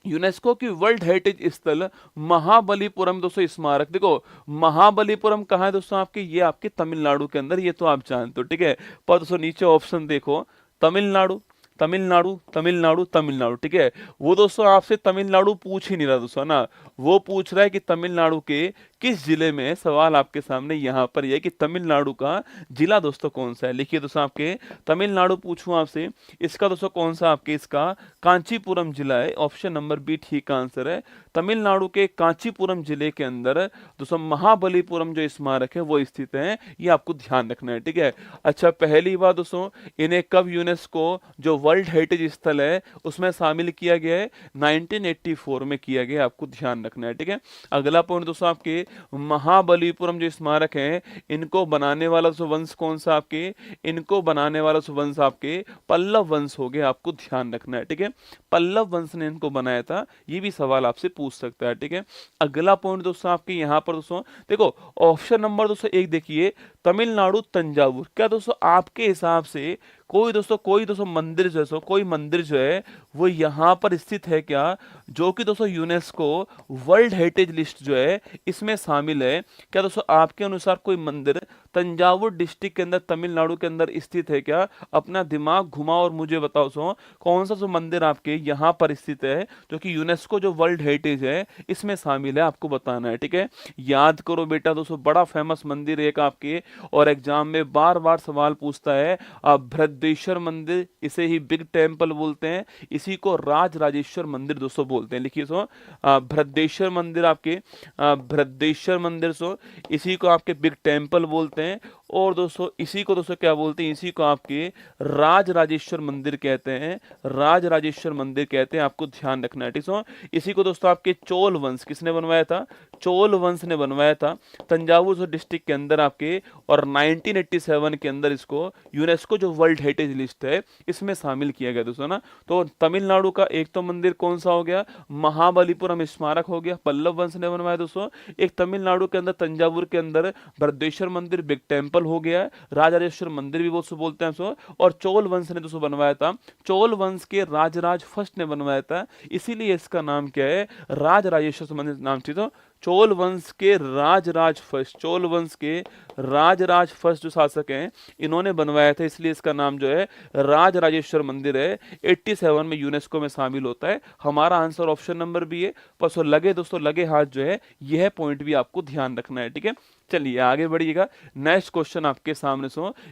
S2: यूनेस्को की वर्ल्ड हेरिटेज स्थल महाबलीपुरम दोस्तों स्मारक, देखो महाबलीपुरम कहाँ है दोस्तों आपके, ये आपके तमिलनाडु के अंदर, ये तो आप जानते हो, ठीक है। पर दोस्तों नीचे ऑप्शन देखो, तमिलनाडु तमिलनाडु तमिलनाडु तमिलनाडु, ठीक है। वो दोस्तों आपसे तमिलनाडु पूछ ही नहीं रहा दोस्तों ना, वो पूछ रहा है कि तमिलनाडु के किस जिले में है। सवाल आपके सामने यहाँ पर यह है कि तमिलनाडु का जिला दोस्तों कौन सा है। लिखिए दोस्तों, आपके तमिलनाडु पूछूं आपसे, इसका दोस्तों कौन सा आपके, इसका कांचीपुरम जिला है। ऑप्शन नंबर बी ठीक आंसर है। तमिलनाडु के कांचीपुरम जिले के अंदर दोस्तों महाबलीपुरम जो स्मारक है वो स्थित है, ये आपको ध्यान रखना है, ठीक है। अच्छा, पहली बार दोस्तों इन्हें कब यूनेस्को जो वर्ल्ड हेरिटेज स्थल है उसमें शामिल किया गया है, 1984 में किया गया, आपको ध्यान रखना है, ठीक है। अगला पॉइंट दोस्तों, आपके महाबलीपुरम जो स्मारक है इनको बनाने वाला दोस्तों वंश कौन सा आपके, इनको बनाने वाला वंश आपके पल्लव वंश हो गया, आपको ध्यान रखना है, ठीक है। पल्लव वंश ने इनको बनाया था, ये भी सवाल आपसे पूछ सकता है, ठीक है। अगला पॉइंट दोस्तों आपके यहाँ पर दोस्तों देखो, ऑप्शन नंबर दोस्तों एक देखिए, तमिलनाडु तंजावुर, क्या दोस्तों आपके हिसाब से कोई दोस्तों मंदिर जो है, कोई मंदिर जो है वो यहाँ पर स्थित है क्या, जो कि दोस्तों यूनेस्को वर्ल्ड हेरिटेज लिस्ट जो है इसमें शामिल है। क्या दोस्तों आपके अनुसार कोई मंदिर तंजावुर डिस्ट्रिक्ट के अंदर तमिलनाडु के अंदर स्थित है क्या? अपना दिमाग घुमाओ और मुझे बताओ कौन सा मंदिर आपके यहाँ पर स्थित है जो कि यूनेस्को जो वर्ल्ड हेरिटेज है इसमें शामिल है, आपको बताना है, ठीक है। याद करो बेटा दोस्तों, बड़ा फेमस मंदिर एक आपके, और एग्जाम में बार बार सवाल पूछता है, बृहदेश्वर मंदिर, इसे ही बिग टेम्पल बोलते हैं, इसी को राज राजेश्वर मंदिर दोस्तों बोलते हैं। लिखिए बृहदेश्वर मंदिर आपके, बृहदेश्वर मंदिर इसी को आपके बिग टेम्पल बोलते हैं, और दोस्तों इसी को दोस्तों क्या बोलते हैं, इसी को आपके राज राजेश्वर मंदिर कहते हैं, राज राजेश्वर मंदिर कहते हैं, आपको ध्यान रखना है, ठीक है। इसी को दोस्तों आपके चोल वंश किसने बनवाया था, चोल वंश ने बनवाया था तंजावुर डिस्ट्रिक्ट के अंदर आपके, और 1987 के अंदर इसको यूनेस्को जो वर्ल्ड हेरिटेज लिस्ट है इसमें शामिल किया गया दोस्तों ना। तो तमिलनाडु का एक तो मंदिर कौन सा हो गया, महाबलीपुरम स्मारक हो गया, पल्लव वंश ने बनवाया दोस्तों। एक तमिलनाडु के अंदर तंजावुर के अंदर बृहदेश्वर मंदिर बिग टेम्पल हो गया, राजराजेश्वर मंदिर भी वो बोलते हैं और चोल वंश ने दोस्तों बनवाया था, चोल वंश के राजराज फर्स्ट ने बनवाया था, इसीलिए इसका नाम क्या है, राज राजेश्वर मंदिर नाम थी। तो चोल वंश के राजराज फर्स्ट, चोल वंश के राजराज फर्स्ट जो शासक हैं इन्होंने बनवाया था, इसलिए इसका नाम जो है राज राजेश्वर मंदिर है। 87 में यूनेस्को में शामिल होता है। हमारा आंसर ऑप्शन नंबर बी है। बस लगे दोस्तों, लगे हाथ जो है, यह पॉइंट भी आपको ध्यान रखना है, ठीक है। चलिए आगे बढ़िएगा। नेक्स्ट क्वेश्चन आपके सामने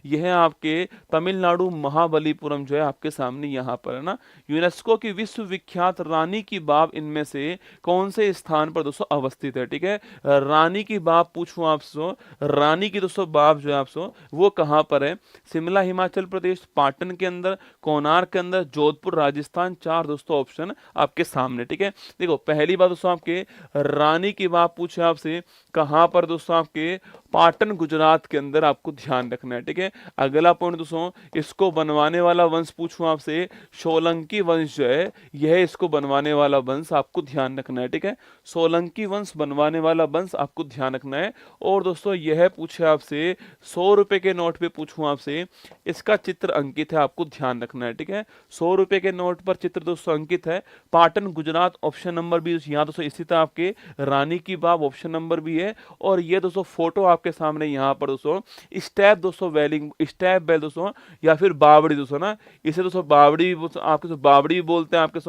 S2: यह है आपके तमिलनाडु महाबलीपुरम जो है आपके सामने यहाँ पर है ना। यूनेस्को की विश्व विख्यात रानी की बाव इनमें से कौन से स्थान पर दोस्तों अवस्थित है, ठीक है। रानी की बाव पूछूं आपसे, रानी की दोस्तों बाव जो है आपसे वो कहाँ पर है, शिमला हिमाचल प्रदेश, पाटन के अंदर, कोणार्क के अंदर, जोधपुर राजस्थान। चार दोस्तों ऑप्शन आपके सामने, ठीक है। देखो पहली बात दोस्तों आपके रानी की बाव पूछे आपसे कहाँ पर दोस्तों, आपके पाटन गुजरात के अंदर, आपको ध्यान रखना है, ठीक है। अगला पॉइंट दोस्तों, इसको बनवाने वाला वंश पूछूं आपसे, सोलंकी वंश जो है यह इसको बनवाने वाला वंश, आपको ध्यान रखना है, ठीक है। सोलंकी वंश बनवाने वाला वंश, आपको ध्यान रखना है। और दोस्तों यह पूछे आपसे 100 रुपए के नोट पे पूछूं आपसे, इसका चित्र अंकित है, आपको ध्यान रखना है, ठीक है। 100 रुपए के नोट पर चित्र दोस्तों अंकित है, Patan Gujarat, option number B यहाँ दोस्तों स्थित है आपके रानी की बाव, ऑप्शन नंबर बी है। और ये दोस्तों फोटो आपके सामने यहाँ पर दोस्तों स्टैप दोस्तों वेलिंग, स्टैप बेल दोस्तों, या फिर बावड़ी दोस्तों ना, इसे दोस्तों बावड़ी आपके बावड़ी भी बोलते हैं आपके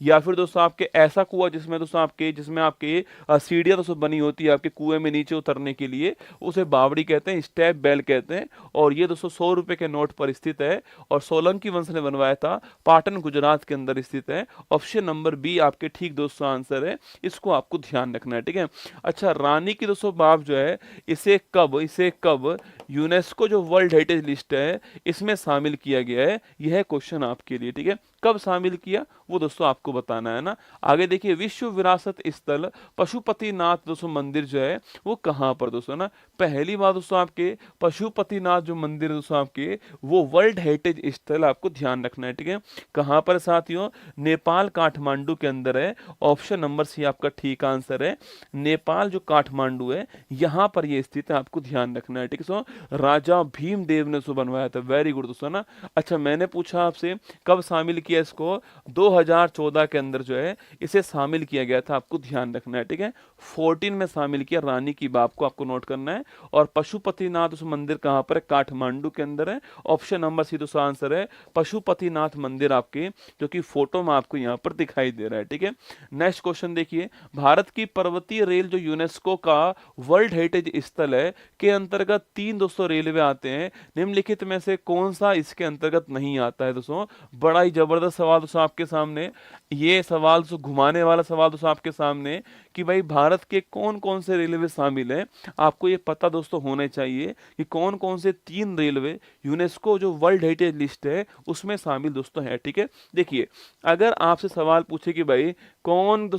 S2: या फिर दोस्तों आपके ऐसा कुआं जिसमें दोस्तों आपके, जिसमें आपके सीढ़ियां दोस्तों बनी होती है आपके कुएं में नीचे उतरने के लिए, उसे बावड़ी कहते हैं, स्टैप बेल कहते हैं। और ये दोस्तों 100 रुपए के नोट पर स्थित है, और सोलंकी वंश ने बनवाया था, पाटन गुजरात के अंदर स्थित है। ऑप्शन नंबर बी आपके ठीक दोस्तों आंसर है, इसको आपको ध्यान रखना है, ठीक है। अच्छा, रानी की दोस्तों बाव जो है इसे कब यूनेस्को जो वर्ल्ड हेरिटेज लिस्ट है इसमें शामिल किया गया है, यह क्वेश्चन आपके लिए, ठीक है। कब शामिल किया वो दोस्तों आपको बताना है ना। आगे देखिए, विश्व विरासत स्थल पशुपतिनाथ दोस्तों मंदिर जो है वो कहाँ पर दोस्तों ना। पहली बात दोस्तों आपके पशुपतिनाथ जो मंदिर है दोस्तों आपके वो वर्ल्ड हेरिटेज स्थल आपको ध्यान रखना है, ठीक है। कहाँ पर साथियों, नेपाल काठमांडू के अंदर है। ऑप्शन नंबर सी आपका ठीक आंसर है। नेपाल जो काठमांडू है यहाँ पर ये स्थित है, आपको ध्यान रखना है, ठीक है। सो राजा भीमदेव ने सो बनवाया था। वेरी गुड दोस्तों ना। अच्छा, मैंने पूछा आपसे कब शामिल किया इसको, 2014 के अंदर जो है इसे शामिल किया गया था, आपको ध्यान रखना है, ठीक है। 14 में शामिल किया, रानी की बात को आपको नोट करना है। और पशुपतिनाथ उस मंदिर कहाँ पर है, काठमांडू के अंदर है। ऑप्शन नंबर सी दोस्तों आंसर है पशुपतिनाथ मंदिर आपके, जो कि फोटो में आपको यहाँ पर दिखाई दे रहा है, ठीक है। नेक्स्ट क्वेश्चन देखिए, भारत की पर्वतीय रेल जो यूनेस्को का वर्ल्ड हेरिटेज स्थल है के अंतर्गत 3 दोस्तों रेलवे आते हैं, निम्नलिखित में से कौन सा इसके अंतर्गत नहीं आता है दोस्तों। बड़ा ही जबरदस्त सवाल दोस्तों आपके सामने, ये सवाल दोस्तों घुमाने वाला सवाल दोस्तों आपके सामने कि भाई भारत के कौन कौन से रेलवे शामिल हैं। आपको ये पता दोस्तों होने चाहिए कि कौन कौन से 3 रेलवे यूनेस्को जो वर्ल्ड हेरिटेज लिस्ट है उसमें शामिल दोस्तों है, ठीक है। देखिए, अगर आपसे सवाल पूछे कि भाई कौन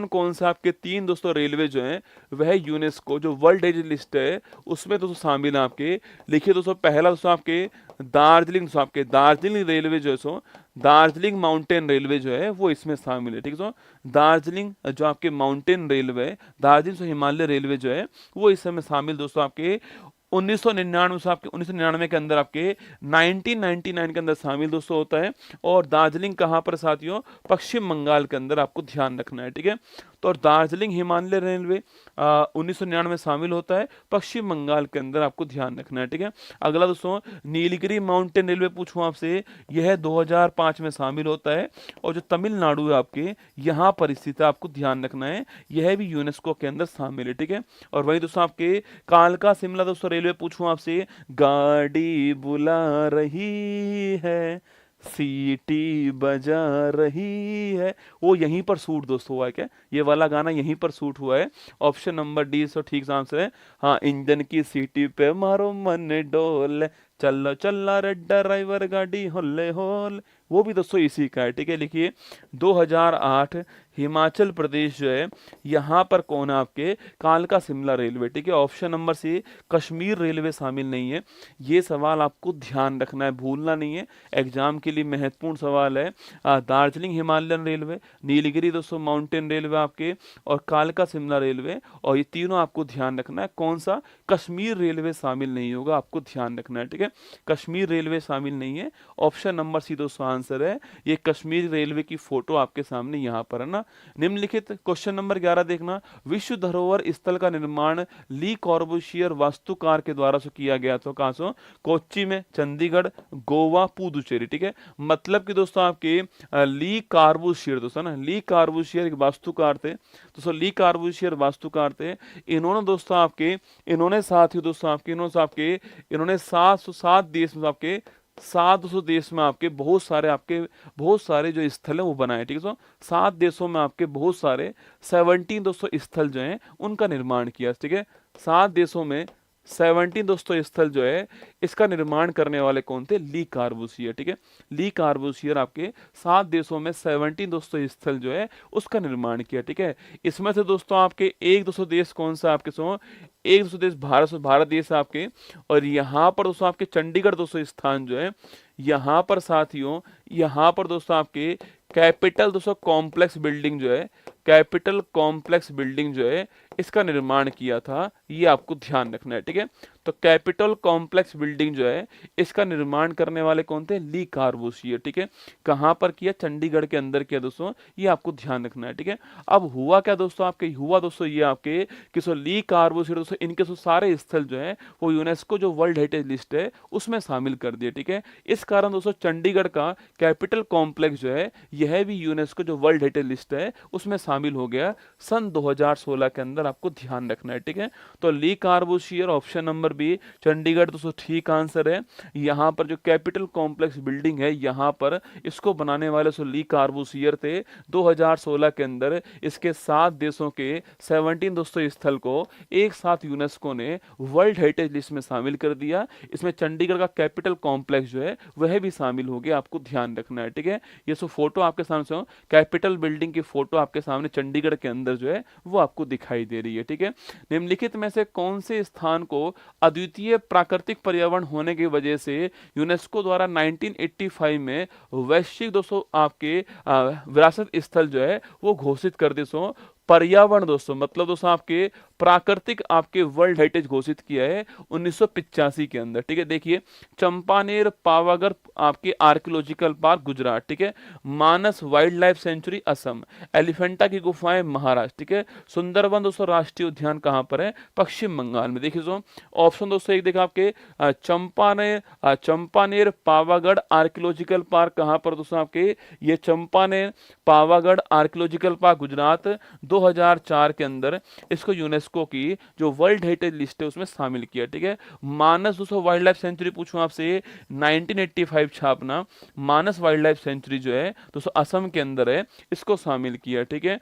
S2: कौन से आपके 3 दोस्तों रेलवे जो हैं वह यूनेस्को जो वर्ल्ड हेरिटेज लिस्ट है उसमें दोस्तों शामिल हैं आपके, लिखिए दोस्तों। पहला दोस्तों आपके दार्जिलिंग रेलवे जो है सो दार्जिलिंग माउंटेन रेलवे जो है वो इसमें शामिल है, ठीक है। सो दार्जिलिंग जो आपके माउंटेन रेलवे, दार्जिलिंग से हिमालय रेलवे जो है वो इस समय शामिल दोस्तों आपके 1999 से आपके 1999 के अंदर आपके 1999 के अंदर शामिल दोस्तों होता है। और दार्जिलिंग कहाँ पर साथियों, पश्चिम बंगाल के अंदर, आपको ध्यान रखना है, ठीक है। तो और दार्जिलिंग हिमालय रेलवे 1999 में शामिल होता है, पश्चिम बंगाल के अंदर, आपको ध्यान रखना है, ठीक है। अगला दोस्तों, नीलगिरी माउंटेन रेलवे पूछूं आपसे, यह 2005 में शामिल होता है और जो तमिलनाडु है आपके यहाँ पर स्थित है, आपको ध्यान रखना है, यह भी यूनेस्को के अंदर शामिल है, ठीक है। और वही दोस्तों आपके कालका शिमला दोस्तों रेलवे पूछूं आपसे, गाड़ी बुला रही है, सीटी बजा रही है, वो यहीं पर शूट दोस्तों हुआ है क्या, ये वाला गाना यहीं पर शूट हुआ है। ऑप्शन नंबर डी सो ठीक आंसर है। हाँ, इंजन की सीटी पे मारो मन डोल, चलो चला रे ड्राइवर गाड़ी होले होल, वो भी दोस्तों इसी का है, ठीक है। लिखिए 2008 हिमाचल प्रदेश जो है यहाँ पर कौन है आपके, कालका शिमला रेलवे, ठीक है। Option number C Kashmir railway शामिल नहीं है। ये सवाल आपको ध्यान रखना है, भूलना नहीं है, एग्जाम के लिए महत्वपूर्ण सवाल है। दार्जिलिंग हिमालयन रेलवे, नीलगिरी दोस्तों माउंटेन रेलवे आपके, और कालका शिमला रेलवे, और ये तीनों आपको ध्यान रखना है। कौन सा, कश्मीर रेलवे शामिल नहीं होगा, आपको ध्यान रखना है, ठीक है। कश्मीर रेलवे शामिल नहीं है। ऑप्शन नंबर सी दोस्तों आंसर है, ये कश्मीर रेलवे की फोटो आपके सामने यहाँ पर है ना। निम्नलिखित क्वेश्चन नंबर 11 देखना, विश्व धरोहर स्थल का निर्माण ली कॉर्बूसियर वास्तुकार के द्वारा से किया गया, तो कहां से, कोच्चि में, चंडीगढ़, गोवा, पुदुचेरी, ठीक है। मतलब कि दोस्तों आपके ली कार्बूसियर दोस्तों ना, ली कार्बूसियर एक वास्तुकार थे दोस्तों, ली कार्बूसियर वास्तुकार थे। इन्होंने दोस्तों आपके इन्होंने 707 देश में आपके 700 देश में आपके बहुत सारे जो स्थल हैं वो बनाए, ठीक है। सो 7 देशों में आपके बहुत सारे 17 दोस्तों स्थल जो हैं उनका निर्माण किया, ठीक है। 7 देशों में 17 दोस्तों स्थल जो है इसका निर्माण करने वाले कौन थे, ली कार्बूसियर, ठीक है। ली कार्बूसियर आपके 7 देशों में 17 दोस्तों स्थल जो है उसका निर्माण किया, ठीक है। इसमें से दोस्तों आपके एक दोस्तों देश कौन सा आपके सो, एक दोस्तों देश भारत देश आपके, और यहाँ पर दोस्तों आपके चंडीगढ़ दोस्तों स्थान जो है, यहाँ पर साथियों यहाँ पर दोस्तों आपके कैपिटल दोस्तों कॉम्प्लेक्स बिल्डिंग जो है, कैपिटल कॉम्प्लेक्स बिल्डिंग जो है इसका निर्माण किया था, ये आपको ध्यान रखना है, ठीक है। तो कैपिटल कॉम्प्लेक्स बिल्डिंग जो है इसका निर्माण करने वाले कौन थे, ली कार्बूसियर, ठीक है। कहां पर किया, चंडीगढ़ के अंदर किया दोस्तों, ये आपको ध्यान रखना है, ठीक है। अब हुआ क्या दोस्तों आपके, हुआ दोस्तों ये आपके कि ली कार्बूसियर दोस्तों इनके सारे स्थल जो है वो यूनेस्को जो वर्ल्ड हेरिटेज लिस्ट है उसमें शामिल कर दिए, ठीक है। इस कारण दोस्तों चंडीगढ़ का कैपिटल कॉम्प्लेक्स जो है यह भी यूनेस्को जो वर्ल्ड हेरिटेज लिस्ट है उसमें शामिल हो गया सन 2016 के अंदर, आपको ध्यान रखना है, ठीक है। तो ली कार्बोशियर ऑप्शन नंबर बी चंडीगढ़ दोस्तों ठीक आंसर है। यहाँ पर जो कैपिटल कॉम्प्लेक्स बिल्डिंग है यहाँ पर इसको बनाने वाले सो ली कार्बोशियर थे। 2016 के अंदर इसके 7 देशों के 17 दोस्तों स्थल को एक साथ यूनेस्को ने वर्ल्ड हेरिटेज लिस्ट में शामिल कर दिया। इसमें चंडीगढ़ का कैपिटल कॉम्प्लेक्स जो है वह भी शामिल हो गया, आपको ध्यान रखना है, ठीक है। ये सो फोटो आपके सामने से कैपिटल बिल्डिंग की फोटो आपके सामने चंडीगढ़ के अंदर जो है वो आपको दिखाई दे रही है, ठीक है। निम्नलिखित में से कौन से स्थान को अद्वितीय प्राकृतिक पर्यावरण होने की वजह से यूनेस्को द्वारा 1985 में वैश्विक दोस्तों आपके विरासत स्थल जो है वो घोषित कर दी। सो पर्यावरण दोस्तों मतलब दोस्तों आपके प्राकृतिक आपके वर्ल्ड हेरिटेज घोषित किया है 1985 के अंदर, ठीक है। देखिए चंपानेर पावागढ़ आपके आर्कियोलॉजिकल पार्क गुजरात, ठीक है। Manas wildlife sanctuary Assam, Elephanta की गुफाएं महाराष्ट्र, ठीक है। सुंदरवन दोस्तों राष्ट्रीय उद्यान कहाँ पर है, पश्चिम बंगाल में। देखिए दोस्तों ऑप्शन दोस्तों एक देखा आपके चंपानेर पावागढ़ आर्कियोलॉजिकल पार्क कहाँ पर दोस्तों आपके, ये चंपानेर पावागढ़ आर्कियोलॉजिकल पार्क गुजरात 2004 के अंदर इसको यूनेस्को की जो वर्ल्ड हेरिटेज लिस्ट है उसमें शामिल किया, ठीक है। मानस दोस्तों वाइल्ड लाइफ सेंचुरी पूछूं आपसे 1985 छापना, मानस वाइल्ड लाइफ सेंचुरी जो है दोस्तों असम के अंदर है, इसको शामिल किया, ठीक है।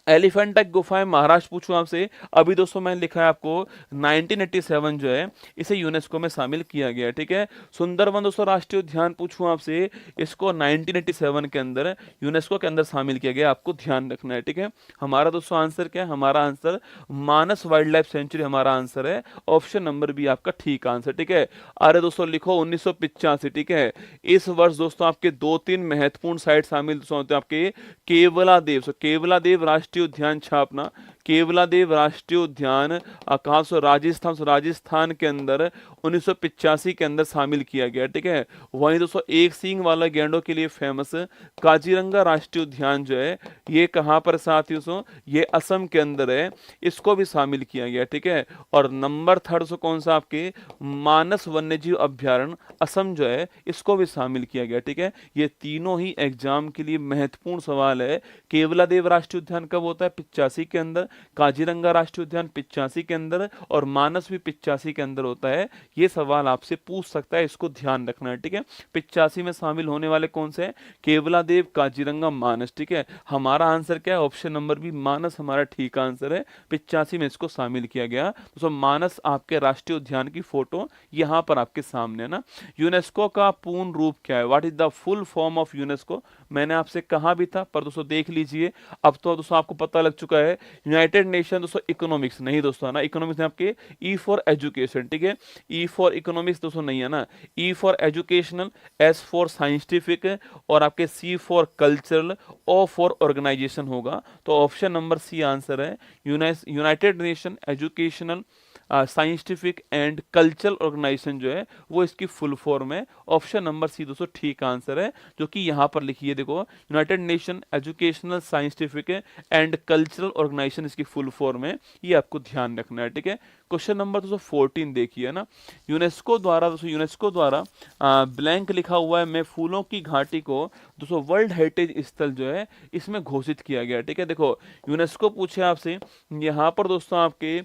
S2: एलिफेंटा की गुफाएं महाराष्ट्र पूछूं आपसे, अभी दोस्तों मैंने लिखा है आपको 1987 जो है इसे यूनेस्को में शामिल किया गया, ठीक है। सुंदरवन दोस्तों राष्ट्रीय उद्यान पूछूं आपसे, इसको 1987 के अंदर यूनेस्को के अंदर शामिल किया गया, आपको ध्यान रखना है, ठीक है। हमारा दोस्तों आंसर क्या है, हमारा आंसर मानस वाइल्ड लाइफ सेंचुरी हमारा आंसर है, ऑप्शन नंबर बी आपका ठीक आंसर, ठीक है। अरे दोस्तों लिखो 1985, ठीक है। इस वर्ष दोस्तों आपके 2-3 महत्वपूर्ण साइट शामिल होते हैं आपके केवलादेव, केवलादेव राष्ट्रीय उद्यान छापना, केवलादेव राष्ट्रीय उद्यान कहाँ से, राजस्थान के अंदर 1985 के अंदर शामिल किया गया, ठीक है। वहीं दोस्तों एक सींग वाला गैंडों के लिए फेमस काजीरंगा राष्ट्रीय उद्यान जो है ये कहाँ पर साथियों सो, ये असम के अंदर है, इसको भी शामिल किया गया, ठीक है। और नंबर 3 सो कौन सा आपके मानस वन्यजीव अभ्यारण्य असम जो है इसको भी शामिल किया गया, ठीक है। ये तीनों ही एग्जाम के लिए महत्वपूर्ण सवाल है। केवलादेव राष्ट्रीय उद्यान कब होता है, 85 के अंदर, काजीरंगा राष्ट्रीय उद्यान 85 के अंदर और मानस भी 85 के अंदर होता है। ये सवाल आपसे पूछ सकता है, इसको ध्यान रखना है, ठीक है। 85 में शामिल होने वाले कौन से हैं, केवलादेव, काजीरंगा, मानस, ठीक है। हमारा आंसर क्या है, ऑप्शन नंबर बी मानस हमारा ठीक आंसर है। 85 में इसको शामिल किया गया। तो मानस आपके राष्ट्रीय उद्यान की फोटो यहाँ पर आपके सामने है ना। यूनेस्को का पूर्ण रूप क्या है, what is the full form of UNESCO, मैंने आपसे कहा भी था पर दोस्तों देख लीजिए, अब तो दोस्तों आपको पता लग चुका है। यूनाइटेड नेशन दोस्तों इकोनॉमिक्स नहीं दोस्तों है ना, इकोनॉमिक्स है आपके ई फॉर एजुकेशन, ठीक है। ई फॉर इकोनॉमिक्स दोस्तों नहीं है ना, E for educational, S for scientific और आपके C for cultural, O for organisation होगा। तो ऑप्शन नंबर सी आंसर है। United nation educational scientific and cultural organisation जो है वो इसकी फुल फॉर्म है। ऑप्शन नंबर सी दोस्तों ठीक आंसर है, जो कि यहाँ पर लिखी है, देखो united nation educational scientific and cultural organization इसकी फुल फॉर्म है, ये आपको ध्यान रखना है, ठीक है। क्वेश्चन नंबर दोस्तों 14 देखिए ना, यूनेस्को द्वारा ब्लैंक लिखा हुआ है, मैं फूलों की घाटी को दोस्तों वर्ल्ड हेरिटेज स्थल जो है इसमें घोषित किया गया, ठीक है। देखो यूनेस्को पूछे आपसे यहाँ पर दोस्तों आपके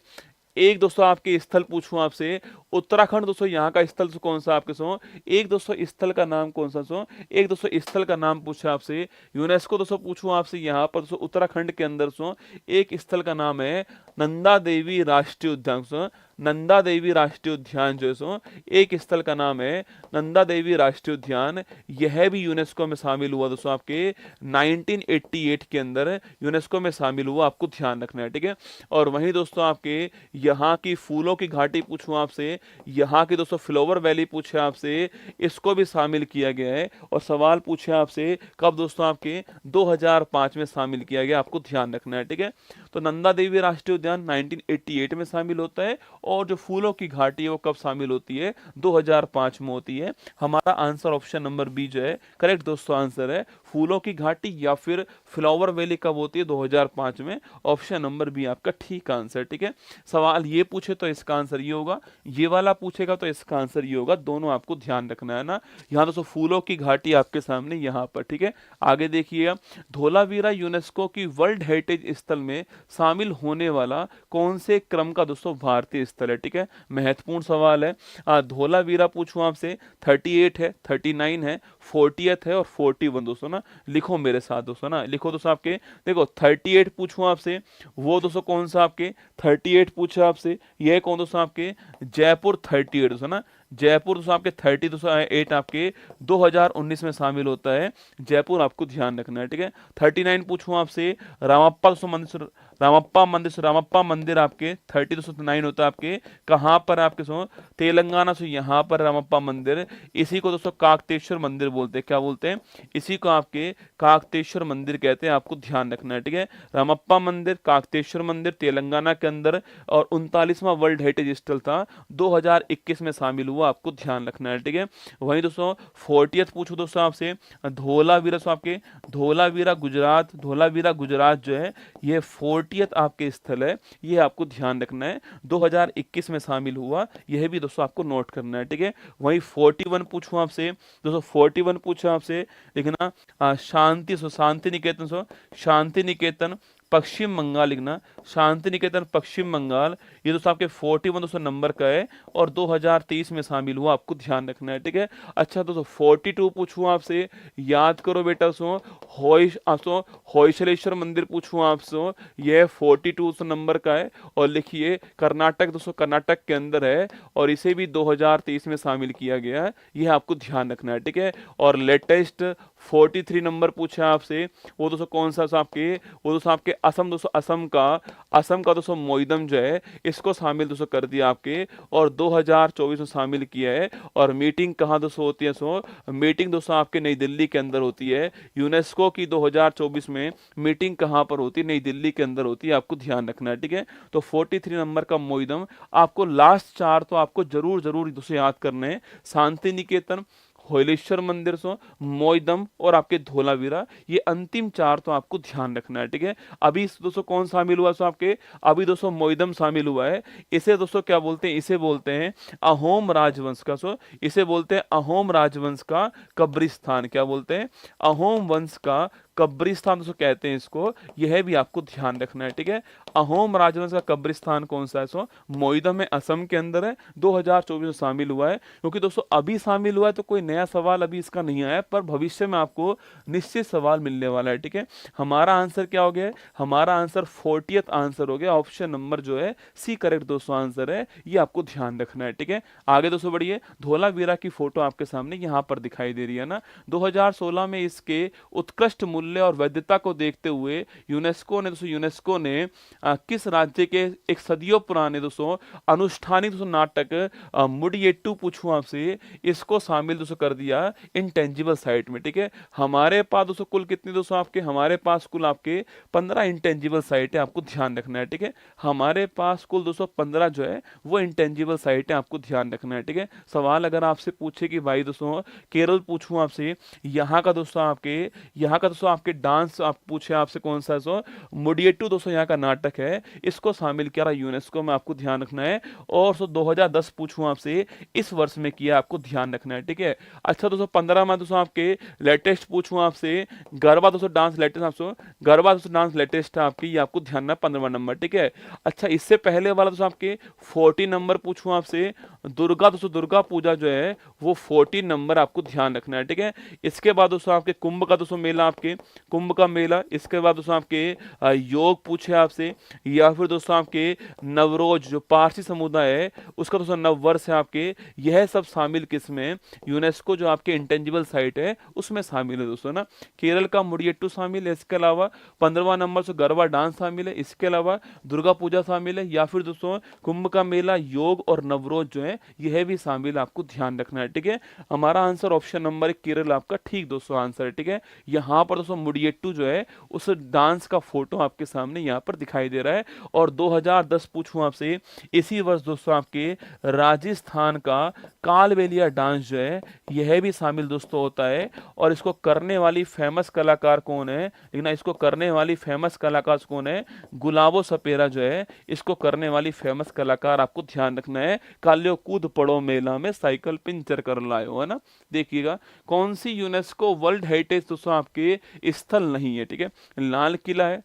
S2: एक दोस्तों आपके स्थल पूछूं आपसे, उत्तराखंड दोस्तों यहाँ का स्थल कौन सा आपके सो, एक दोस्तों स्थल का नाम कौन सा सो, एक दोस्तों स्थल का नाम पूछा आपसे। यूनेस्को दोस्तों पूछूं आपसे यहाँ पर दोस्तों उत्तराखंड के अंदर सो एक स्थल का नाम है नंदा देवी राष्ट्रीय उद्यान, सो नंदा देवी राष्ट्रीय उद्यान जो है सो एक स्थल का नाम है नंदा देवी राष्ट्रीय उद्यान, यह भी यूनेस्को में शामिल हुआ दोस्तों आपके 1988 के अंदर यूनेस्को में शामिल हुआ, आपको ध्यान रखना है, ठीक है। और वहीं दोस्तों आपके यहाँ की फूलों की घाटी पूछूं आपसे, यहाँ की दोस्तों फ्लावर वैली पूछे आपसे, इसको भी शामिल किया गया है। और सवाल पूछे आपसे कब दोस्तों आपके 2005 में शामिल किया गया, आपको ध्यान रखना है, ठीक है। तो नंदा देवी राष्ट्रीय उद्यान 1988 में शामिल होता है और जो फूलों की घाटी है वो कब शामिल होती है, 2005 में होती है। हमारा आंसर ऑप्शन नंबर बी जो है करेक्ट दोस्तों आंसर है, फूलों की घाटी या फिर फ्लावर वैली कब होती है? 2005 में। ऑप्शन नंबर बी आपका ठीक आंसर। ठीक है, सवाल ये पूछे तो इसका आंसर ये होगा, ये वाला पूछेगा तो इसका आंसर ये होगा। दोनों आपको ध्यान रखना है ना। यहाँ दोस्तों फूलों की घाटी आपके सामने यहाँ पर। ठीक है, आगे देखिएगा, धोलावीरा यूनेस्को की वर्ल्ड हेरिटेज स्थल में शामिल होने वाला कौन से क्रम का दोस्तों भारतीय स्थल है? ठीक है, महत्वपूर्ण सवाल है। धोलावीरा पूछूं आपसे, 38 है, 39 है, 40th है और 41 दोस्तों ना। लिखो मेरे साथ दोस्तों ना, लिखो दोस्तों आपके, देखो 38 पूछूं आपसे, वो दोस्तों कौन सा आपके 38 पूछा आपसे, यह कौन दोस्तों आपके जयपुर 38 दोस्तों ना। जयपुर दोस्तों आपके 38 आपके 2019 में शामिल होता है। जयपुर आपको ध्यान रखना है। ठीक है, 39 पूछूं आपसे, रामप्पा मंदिर आपके 30 होता है आपके कहाँ पर? आपके सो तेलंगाना से यहाँ पर रामप्पा मंदिर। इसी को दोस्तों काकतेश्वर मंदिर बोलते हैं। क्या बोलते हैं? इसी को आपके काकतेश्वर मंदिर कहते हैं। आपको ध्यान रखना है। ठीक है, रामप्पा मंदिर, काकतेश्वर मंदिर तेलंगाना के अंदर, और 39वां वर्ल्ड हेरिटेज स्थल था, 2021 में शामिल हुआ। आपको ध्यान रखना है। ठीक है, वहीं दोस्तों 40th पूछो दोस्तों आपसे, धोलावीरा आपके धोलावीरा गुजरात जो है, ये 40th आपके स्थल है। ये आपको ध्यान रखना है, 2021 में शामिल हुआ। यह भी दोस्तों आपको नोट करना है। ठीक है, वहीं 41 पूछूं आपसे दोस्तों, 41 पूछा आपसे, लिखना शांति निकेतन शांति निकेतन पश्चिम बंगाल लिखना, शांति निकेतन पश्चिम बंगाल। ये दोस्तों आपके 41 दोस्तों नंबर का है और 2023 में शामिल हुआ। आपको ध्यान रखना है। ठीक है, अच्छा दोस्तों 42 पूछूं आपसे, याद करो बेटा होयसलेश्वर मंदिर पूछूं आपसे, यह 42 नंबर का है और लिखिए कर्नाटक दोस्तों, कर्नाटक के अंदर है और इसे भी 2023 में शामिल किया गया है। यह आपको ध्यान रखना है। ठीक है, और लेटेस्ट 43 नंबर पूछा आपसे, वो दोस्तों कौन सा आपके, वो दोस्तों आपके असम दोस्तों, असम का दोस्तों मोइदम जो है, इसको शामिल दोस्तों कर दिया आपके और 2024 में शामिल किया है। और मीटिंग कहाँ दोस्तों होती है? मीटिंग दोस्तों आपके नई दिल्ली के अंदर होती है। यूनेस्को की 2024 में मीटिंग कहाँ पर होती है? नई दिल्ली के अंदर होती है। आपको ध्यान रखना है। ठीक है, तो 43 नंबर का मोइदम। आपको लास्ट 4 तो आपको जरूर दोस्तों याद करने हैं, शांति निकेतन, होयलेश्वर मंदिर मोइदम और आपके धोलावीरा। ये अंतिम 4 तो आपको ध्यान रखना है। ठीक है, अभी दोस्तों कौन शामिल हुआ? आपके अभी दोस्तों मोइदम शामिल हुआ है। इसे दोस्तों क्या बोलते हैं? इसे बोलते हैं अहोम राजवंश का इसे बोलते हैं अहोम राजवंश का कब्रिस्तान। क्या बोलते हैं? अहोम वंश का कब्रिस्तान दोस्तों कहते हैं इसको। यह भी आपको ध्यान रखना है। ठीक है, अहोम राजवंश का कब्रिस्तान कौन सा है? मोइदम है, असम के अंदर है, 2024 में शामिल हुआ है। क्योंकि दोस्तों अभी शामिल हुआ है तो कोई नया सवाल अभी इसका नहीं आया, पर भविष्य में आपको निश्चित सवाल मिलने वाला है। ठीक है, हमारा आंसर क्या हो गया? हमारा आंसर 40th आंसर हो गया। ऑप्शन नंबर जो है सी करेक्ट दोस्तों आंसर है। ये आपको ध्यान रखना है। ठीक है, आगे दोस्तों बढ़िए, धोलावीरा की फोटो आपके सामने यहाँ पर दिखाई दे रही है ना। 2016 में इसके उत्कृष्ट मूल्य और वैधता को देखते हुए यूनेस्को ने किस राज्य के एक सदियों पुराने दोस्तों अनुष्ठानिक दोस्तों नाटक मुडियेट्टू पूछूं आपसे, इसको शामिल दोस्तों कर दिया इंटेंजिबल साइट में। ठीक है, हमारे पास दोस्तों कुल कितनी दोस्तों आपके, हमारे पास कुल आपके 15 इंटेंजिबल साइट है। आपको ध्यान रखना है। ठीक है, हमारे पास कुल 215 जो है वो इंटेंजिबल साइट है। आपको ध्यान रखना है। ठीक है, सवाल अगर आपसे पूछे कि भाई दोस्तों केरल पूछूं आपसे, यहाँ का दोस्तों आपके डांस आप पूछे आपसे कौन सा मुडियेट्टू दोस्तों यहाँ का नाटक है, इसको शामिल किया रहा यूनेस्को में। आपको ध्यान रखना है। और 2010 पूछूं आपसे, इस वर्ष में किया। आपको ध्यान रखना है। ठीक है, अच्छा दोस्तों 15 में दोस्तों आपके लेटेस्ट पूछूं आपसे, गरबा दोस्तों डांस लेटेस्ट गरबा दोस्तों डांस लेटेस्ट है आपकी। ये आपको ध्यान रखना, 15वां नंबर। ठीक है, अच्छा इससे पहले वाला दोस्तों आपके 14 नंबर पूछूं आपसे, दुर्गा पूजा जो है वो 14 नंबर। आपको ध्यान रखना है। ठीक है, इसके बाद दोस्तों आपके कुंभ का दोस्तों मेला, आपके कुंभ का मेला। इसके बाद दोस्तों आपके योग पूछे आपसे, या फिर दोस्तों आपके नवरोज जो पारसी समुदाय है उसका दोस्तों नव वर्ष है आपके। यह सब शामिल किसमें? यूनेस्को जो आपके इंटेंजिबल साइट है उसमें शामिल है दोस्तों ना। केरल का मुडियेट्टू शामिल है। इसके अलावा 15वां नंबर से गरबा डांस शामिल है। इसके अलावा दुर्गा पूजा शामिल है, या फिर दोस्तों कुंभ का मेला, योग और नवरोज जो है है यह भी शामिल आपको ध्यान रखना है, ठीक है। हमारा आंसर ऑप्शन नंबर 1 केरल आपका ठीक दोस्तों आंसर है, ठीक है। यहाँ पर दोस्तों मुडियट्टू जो है उस डांस का फोटो आपके सामने यहाँ पर दिखाई दे रहा है। और 2010 पूछूं आपसे, इसी वर्ष दोस्तों आपके राजस्थान का कालबेलिया डांस जो है यह भी शामिल दोस्तों होता है। और इसको करने वाली फेमस कलाकार कौन है, लेकिन इसको करने वाली फेमस कलाकार कौन है, गुलाबो सपेरा जो है इसको करने वाली फेमस कलाकार आपको ध्यान रखना है। काल्यो कूद पड़ो मेला में साइकिल पिंचर कर लायो, है ना। देखिएगा कौन सी यूनेस्को वर्ल्ड हेरिटेज दोस्तों आपके स्थल नहीं है, ठीक है। लाल किला है,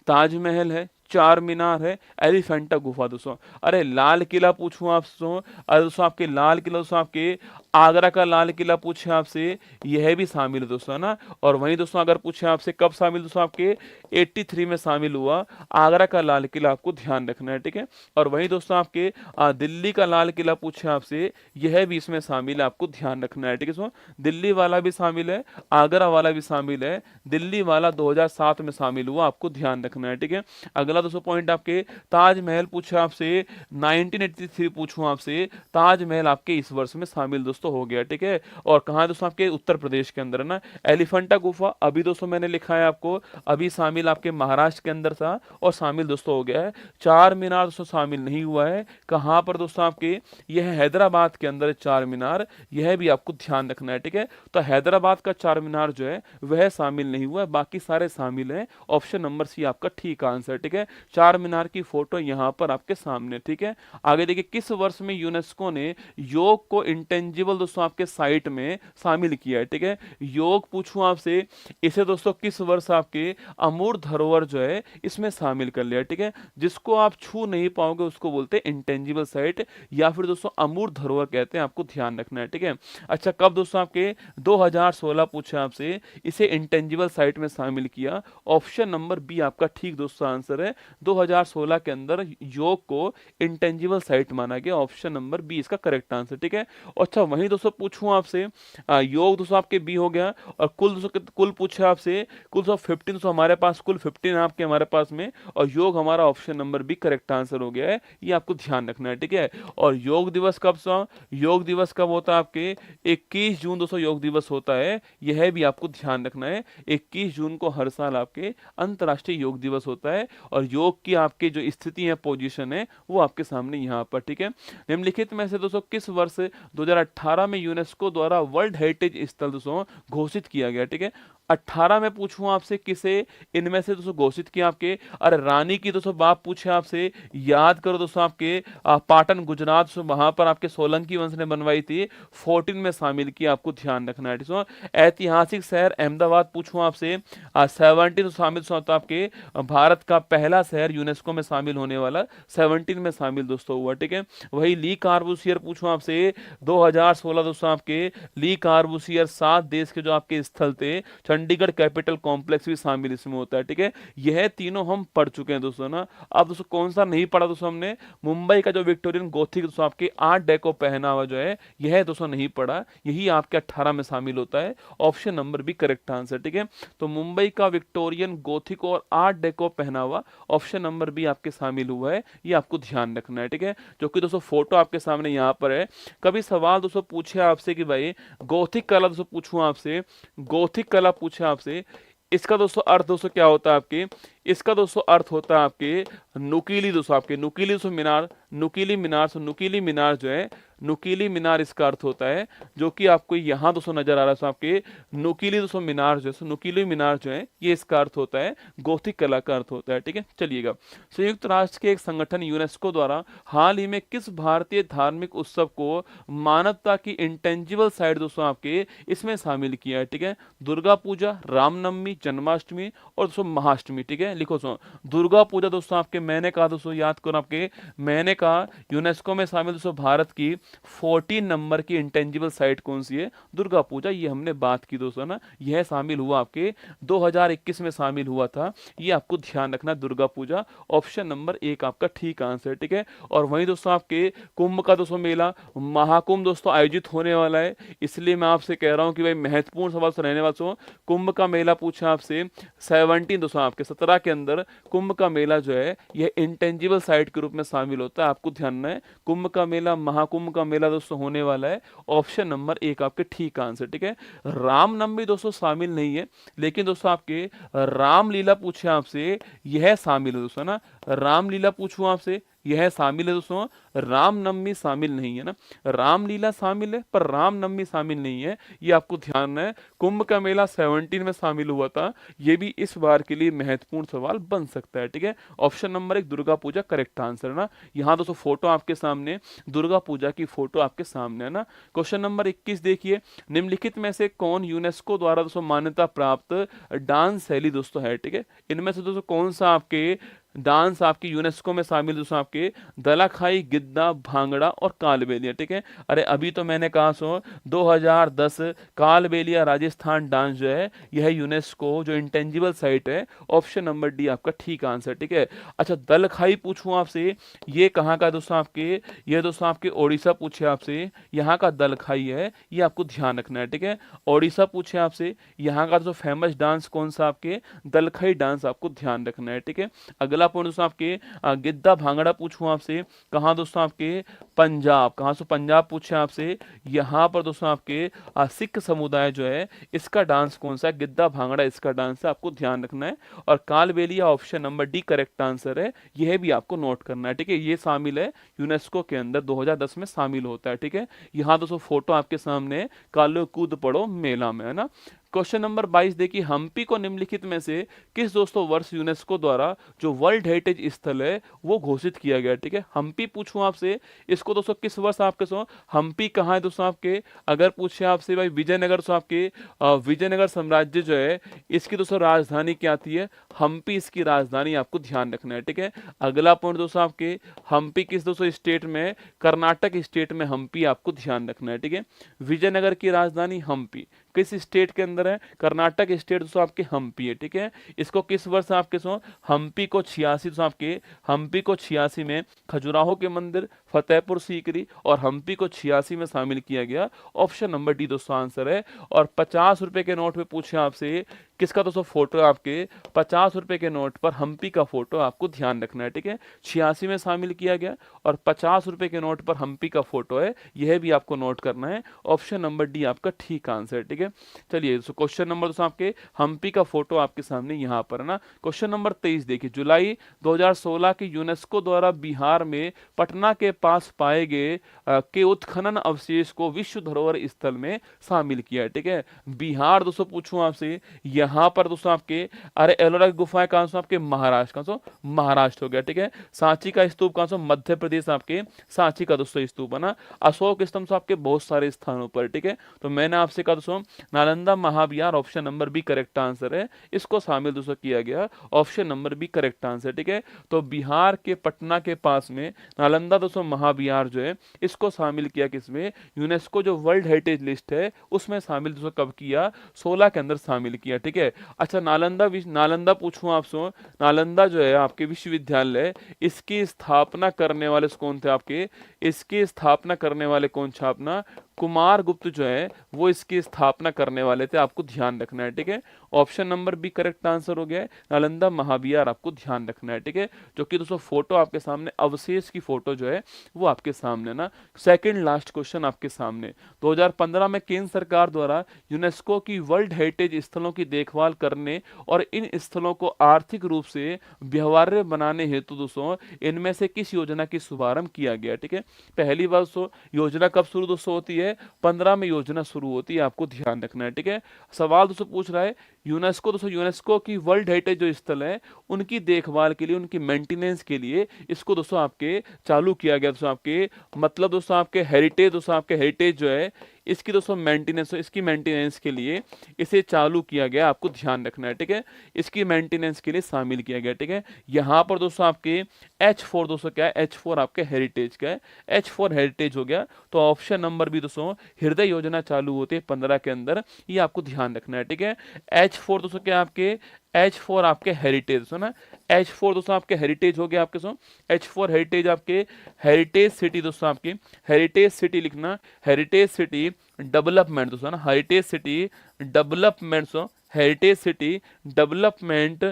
S2: ताजमहल है, चार मीनार है, एलिफेंटा गुफा दोस्तों। अरे लाल किला पूछूं आपसे, अरे दोस्तों आपके लाल किला दोस्तों आपके आगरा का लाल किला पूछे आपसे, यह भी शामिल है दोस्तों, है ना। और वहीं दोस्तों अगर पूछे आपसे कब शामिल दोस्तों आपके 83 में शामिल हुआ आगरा का लाल किला, आपको ध्यान रखना है, ठीक है। और वहीं दोस्तों आपके दिल्ली का लाल किला पूछे आपसे, यह भी इसमें शामिल है, आपको ध्यान रखना है, ठीक है। दिल्ली वाला भी शामिल है, आगरा वाला भी शामिल है, दिल्ली वाला 2007 में शामिल हुआ, आपको ध्यान रखना है, ठीक है। अगला दोस्तों पॉइंट आपके ताजमहल पूछा आपसे, 1983 पूछूं आपसे, ताजमहल आपके इस वर्ष में शामिल दोस्तों हो गया, ठीक है। और कहां दोस्तों आपके उत्तर प्रदेश के अंदर, है ना। एलिफेंटा गुफा अभी दोस्तों मैंने लिखा है आपको, अभी शामिल आपके महाराष्ट्र के अंदर था और शामिल दोस्तों हो गया है। चार मीनार दोस्तों शामिल नहीं हुआ है, कहां पर दोस्तों आपके, यह हैदराबाद के अंदर चार मीनार, यह भी आपको ध्यान रखना है, ठीक है। तो हैदराबाद का चार मीनार जो है वह शामिल नहीं हुआ है, बाकी सारे शामिल हैं। ऑप्शन नंबर सी आपका ठीक आंसर, ठीक है। चार मीनार की फोटो यहां पर आपके सामने, ठीक है। आगे देखिए किस वर्ष में यूनेस्को ने योग को इंटेंजिबल दोस्तों आपके साइट में शामिल किया है, ठीक है। योग पूछूं आपसे, इसे दोस्तों किस वर्ष आपके अमूर्त धरोहर जो है इसमें शामिल कर लिया, ठीक है। जिसको आप छू नहीं पाओगे उसको बोलते हैं इंटेंजिबल साइट, या फिर दोस्तों अमूर्त धरोहर कहते हैं, आपको ध्यान रखना है, ठीक है। अच्छा कब दोस्तों आपके 2016 पूछा आपसे, इसे इंटेंजिबल साइट में शामिल किया, ऑप्शन नंबर बी आपका ठीक दोस्तों आंसर है। 2016 के अंदर योग को इंटेंजिबल साइट माना गया, ऑप्शन नंबर बी इसका करेक्ट आंसर, ठीक है। अच्छा वहीं दोस्तों पूछूं आपसे, योग दोस्तों आपके बी हो गया, और कुल दोस्तों कुल पूछा आपसे, कुल दोस्तों 15 दोस्तों हमारे पास, कुल 15 आपके हमारे पास में, और योग हमारा option number B correct answer हो गया है, ये आपको ध्यान रखना है, ठीक है। और योग दिवस कब सा, योग दिवस कब होता है आपके 21 जून दोस्तों योग दिवस होता है, यह भी आपको ध्यान रखना है। 21 जून को हर साल आपके अंतर्राष्ट्रीय योग दिवस होता है, और योग की आपके जो स्थिति है, पोजीशन है, वो आपके सामने यहाँ पर, ठीक है। निम्नलिखित में से दोस्तों किस वर्ष 2018 में यूनेस्को द्वारा वर्ल्ड हेरिटेज स्थल दोस्तों घोषित किया गया, ठीक है। 18 में पूछूं आपसे किसे इनमें से दोस्तों घोषित किया आपके, अरे रानी की दोस्तों बात पूछे आपसे, याद करो दोस्तों आपके पाटन गुजरात, वहां पर आपके सोलंकी वंश ने बनवाई थी, 14 में शामिल किया, आपको ध्यान रखना है, ठीक है। ऐतिहासिक शहर अहमदाबाद पूछूं आपसे, 17 शामिल होता आपके भारत का पहला शहर यूनेस्को में शामिल होने वाला, 17 में शामिल दोस्तों हुआ, ठीक है। वही ली कार्बूसियर पूछूं आपसे, 2016 दोस्तों आपके ली कार्बूसियर 7 देश के जो आपके स्थल थे, चंडीगढ़ कैपिटल कॉम्प्लेक्स भी शामिल इसमें होता है, ठीक है। यह तीनों हम पढ़ चुके हैं दोस्तों ना। अब दोस्तों कौन सा नहीं पढ़ा दोस्तों हमने, मुंबई का जो विक्टोरियन गोथिक दोस्तों आपके आर्ट डेको पहनावा जो है, यह दोस्तों नहीं पढ़ा, यही आपके 18 में शामिल होता है, option number B correct answer, ठीक है। तो मुंबई का विक्टोरियन गोथिक और आर्ट डेको पहनावा ऑप्शन नंबर बी आपके शामिल हुआ है, ये आपको ध्यान रखना है, ठीक है। जो कि दोस्तों फोटो आपके सामने यहाँ पर है। कभी सवाल दोस्तों पूछे आपसे कि भाई गोथिक कला दोस्तों पूछूं आपसे, गोथिक कला पूछे आपसे, इसका दोस्तों अर्थ दोस्तों क्या होता है आपके, इसका दोस्तों अर्थ होता है आपके नुकीली दोस्तों, आपके नुकीली दोस्तों मीनार, नुकीली मीनार, नुकीली मीनार जो है, नुकीली मीनार इसका अर्थ होता है, जो कि आपको यहाँ दोस्तों नजर आ रहा है आपके नुकीली दोस्तों मीनार जो है, नुकीली मीनार जो है, ये इसका अर्थ होता है, गोथिक कला का अर्थ होता है, ठीक है। चलिएगा, संयुक्त राष्ट्र के एक संगठन यूनेस्को द्वारा हाल ही में किस भारतीय धार्मिक उत्सव को मानवता की इंटेंजिबल साइड दोस्तों आपके इसमें शामिल किया है, ठीक है। दुर्गा पूजा, रामनवमी, जन्माष्टमी और दोस्तों महाअष्टमी, ठीक है। लिखो सो दुर्गा पूजा दोस्तों आपके, मैंने कहा दोस्तों याद करो आपके, मैंने कहा यूनेस्को में शामिल दोस्तों भारत की 14 नंबर की इंटेंजिबल साइट कौन सी है, दुर्गा पूजा, ये हमने बात की दोस्तों ना। यह शामिल हुआ आपके 2021 में शामिल हुआ था, ये आपको ध्यान रखना, दुर्गा पूजा, ऑप्शन नंबर 1 आपका ठीक आंसर, ठीक है। और वहीं दोस्तों आपके कुंभ का दोस्तों मेला, महाकुंभ दोस्तों आयोजित होने वाला है, इसलिए मैं आपसे कह रहा हूं कि भाई महत्वपूर्ण सवाल रहने वाला। कुंभ का मेला पूछा आपसे 17 दोस्तों आपके 17 के अंदर कुंभ का मेला जो है यह इंटेंजिबल साइट के रूप में शामिल होता है। आपको ध्यान रखना है कुंभ का मेला, महाकुंभ का मेला दोस्तों होने वाला है। ऑप्शन नंबर एक आपके ठीक आंसर, ठीक है। रामनवमी दोस्तों शामिल नहीं है, लेकिन दोस्तों आपके रामलीला पूछे आपसे, यह शामिल है दोस्तों ना। रामलीला पूछूं आपसे, यह शामिल है दोस्तों। रामनवमी शामिल नहीं है ना, रामलीला शामिल है पर रामनवमी शामिल नहीं है, ये आपको ध्यान है। कुंभ का मेला 17 में शामिल हुआ था, ये भी इस बार के लिए महत्वपूर्ण सवाल बन सकता है, ठीक है। ऑप्शन नंबर एक दुर्गा पूजा करेक्ट आंसर ना। यहाँ दोस्तों फोटो आपके सामने, दुर्गा पूजा की फोटो आपके सामने है ना। क्वेश्चन नंबर 21 देखिए, निम्नलिखित में से कौन यूनेस्को द्वारा दोस्तों मान्यता प्राप्त डांस शैली दोस्तों है, ठीक है। इनमें से दोस्तों कौन सा आपके डांस आपकी यूनेस्को में शामिल दोस्तों आपके दलाखाई, गिद्दा, भांगड़ा और कालबेलिया, ठीक है। अरे अभी तो मैंने कहा सो 2010 कालबेलिया राजस्थान डांस जो है यह यूनेस्को जो इंटेंजिबल साइट है। ऑप्शन नंबर डी आपका ठीक आंसर, ठीक है। अच्छा दलखाई पूछूं आपसे, ये कहाँ का दोस्तों आपके, ये दोस्तों आपके ओडिशा पूछे आपसे, यहाँ का दलखाई है, ये आपको ध्यान रखना है, ठीक है। ओडिशा पूछे आपसे, यहाँ का जो फेमस डांस कौन सा आपके दलखाई डांस, आपको ध्यान रखना है, ठीक है। अगला पॉइंट दोस्तों आपके गिद्दा भांगड़ा पूछूं आपसे, कहाँ दोस्तों आपके पंजाब, कहाँ से पंजाब पूछे आपसे, यहाँ पर दोस्तों आपके सिख समुदाय जो है इसका डांस कौन सा है, गिद्दा भांगड़ा इसका डांस है, आपको ध्यान रखना है। और Kalbelia option number D correct answer है, यह भी आपको नोट करना है, ठीक है। ये शामिल है यूनेस्को के अंदर, 2010 में शामिल होता है, ठीक है। यहाँ दोस्तों फोटो आपके सामने, कालो कूद पड़ो मेला में, है ना। क्वेश्चन नंबर 22 देखिए, हम्पी को निम्नलिखित में से किस दोस्तों वर्ष यूनेस्को द्वारा जो वर्ल्ड हेरिटेज स्थल है वो घोषित किया गया, ठीक है। हम्पी पूछूं आपसे, इसको दोस्तों किस वर्ष आपके सो, हम्पी कहाँ है दोस्तों आपके, अगर पूछे आपसे भाई विजयनगर, सो आपके विजयनगर साम्राज्य जो है इसकी दोस्तों राजधानी क्या आती है, हम्पी इसकी राजधानी, आपको ध्यान रखना है, ठीक है। अगला पॉइंट दोस्तों आपके, हम्पी किस दोस्तों स्टेट में, कर्नाटक स्टेट में हम्पी, आपको ध्यान रखना है, ठीक है। विजयनगर की राजधानी हम्पी किस स्टेट के अंदर है, कर्नाटक स्टेट दोस्तों आपके हम्पी है, ठीक है। इसको किस वर्ष आपके सो, हम्पी को 86 दोस्तों आपके, हम्पी को 86 में खजुराहो के मंदिर, फतेहपुर सीकरी और हम्पी को 86 में शामिल किया गया। ऑप्शन नंबर डी दोस्तों आंसर है। और 50 रुपए के नोट पे पूछे आपसे, किसका दोस्तों फोटो आपके 50 रुपए के नोट पर हम्पी का फोटो, आपको ध्यान रखना है, ठीक है। 86 में शामिल किया गया और 50 रुपए के नोट पर हम्पी का फोटो है, यह भी आपको नोट करना है। ऑप्शन नंबर डी आपका ठीक आंसर, ठीक है। चलिए क्वेश्चन नंबर दोस्तों आपके हम्पी का फोटो आपके सामने यहाँ पर है ना। क्वेश्चन नंबर 23 देखिए, जुलाई 2016 के यूनेस्को द्वारा बिहार में पटना के पास पाए गए के उत्खनन अवशेष को विश्व धरोहर स्थल में शामिल किया है, ठीक है। बिहार दोस्तों पूछूं आपसे, यहाँ पर दोस्तों आपके, अरे एलोरा की गुफाएं कहाँ से, आपके महाराष्ट्र, कहाँ से, महाराष्ट्र हो गया, ठीक है। सांची का स्तूप कहाँ से, मध्य प्रदेश, आपके सांची का दोस्तों स्तूप है ना। अशोक स्तंभ से आपके बहुत सारे स्थानों पर, ठीक है। तो मैंने आपसे कहा दोस्तों Nalanda Mahavihar, option number B correct answer है, इसको शामिल दोस्तों किया गया, option number B correct answer, ठीक है। तो बिहार के पटना के पास में नालंदा दोस्तों महाविहार जो है इसको शामिल किया किसमें, यूनेस्को जो वर्ल्ड हेरिटेज लिस्ट है उसमें शामिल दोस्तों कब किया, 16 के अंदर शामिल किया, ठीक है। अच्छा नालंदा पूछूं आपसे, नालंदा जो है आपके विश्वविद्यालय, इसकी स्थापना करने वाले कौन थे आपके, इसकी स्थापना करने वाले कौन थे, अपना कुमार गुप्त जो है वो इसकी स्थापना करने वाले थे, आपको ध्यान रखना है, ठीक है। Option number B correct answer हो गया, नालंदा महाविहार, आपको ध्यान रखना है, ठीक है। जो कि दोस्तों फोटो आपके सामने, अवशेष की फोटो जो है वो आपके सामने ना। सेकंड लास्ट क्वेश्चन आपके सामने, 2015 में केंद्र सरकार द्वारा यूनेस्को की वर्ल्ड हेरिटेज स्थलों की देखभाल करने और इन स्थलों को आर्थिक रूप से व्यवहार्य बनाने हेतु दोस्तों इनमें से किस योजना की शुभारंभ किया गया, ठीक है। पहली बार दोस्तों योजना कब शुरू दोस्तों होती है, 15 में योजना शुरू होती है, आपको ध्यान रखना है, ठीक है। सवाल दोस्तों पूछ रहा है यूनेस्को, दोस्तों यूनेस्को की वर्ल्ड हेरिटेज जो स्थल है उनकी देखभाल के लिए, उनकी मेंटेनेंस के लिए इसको दोस्तों आपके चालू किया गया, दोस्तों आपके मतलब दोस्तों आपके हेरिटेज, दोस्तों आपके हेरिटेज जो है इसकी दोस्तों मेंटेनेंस, इसकी मेंटेनेंस के लिए इसे चालू किया गया, आपको ध्यान रखना है, ठीक है। इसकी मेंटेनेंस के लिए शामिल किया गया, ठीक है। यहाँ पर दोस्तों आपके H4 दोस्तों क्या है, H4 आपके हेरिटेज का है, H4 हेरिटेज हो गया। तो ऑप्शन नंबर भी दोस्तों हृदय योजना चालू होती है 15 के अंदर, ये आपको ध्यान रखना है, ठीक है। H4 दोस्तों क्या आपके, H4 आपके हेरिटेज है ना, H4 दोस्तों आपके हेरिटेज हो गया, आपके सो H4 हेरिटेज, आपके हेरिटेज सिटी दोस्तों आपकी, हेरिटेज सिटी लिखना, हेरिटेज सिटी डेवलपमेंट दोस्तों ना, heritage city development, so heritage city development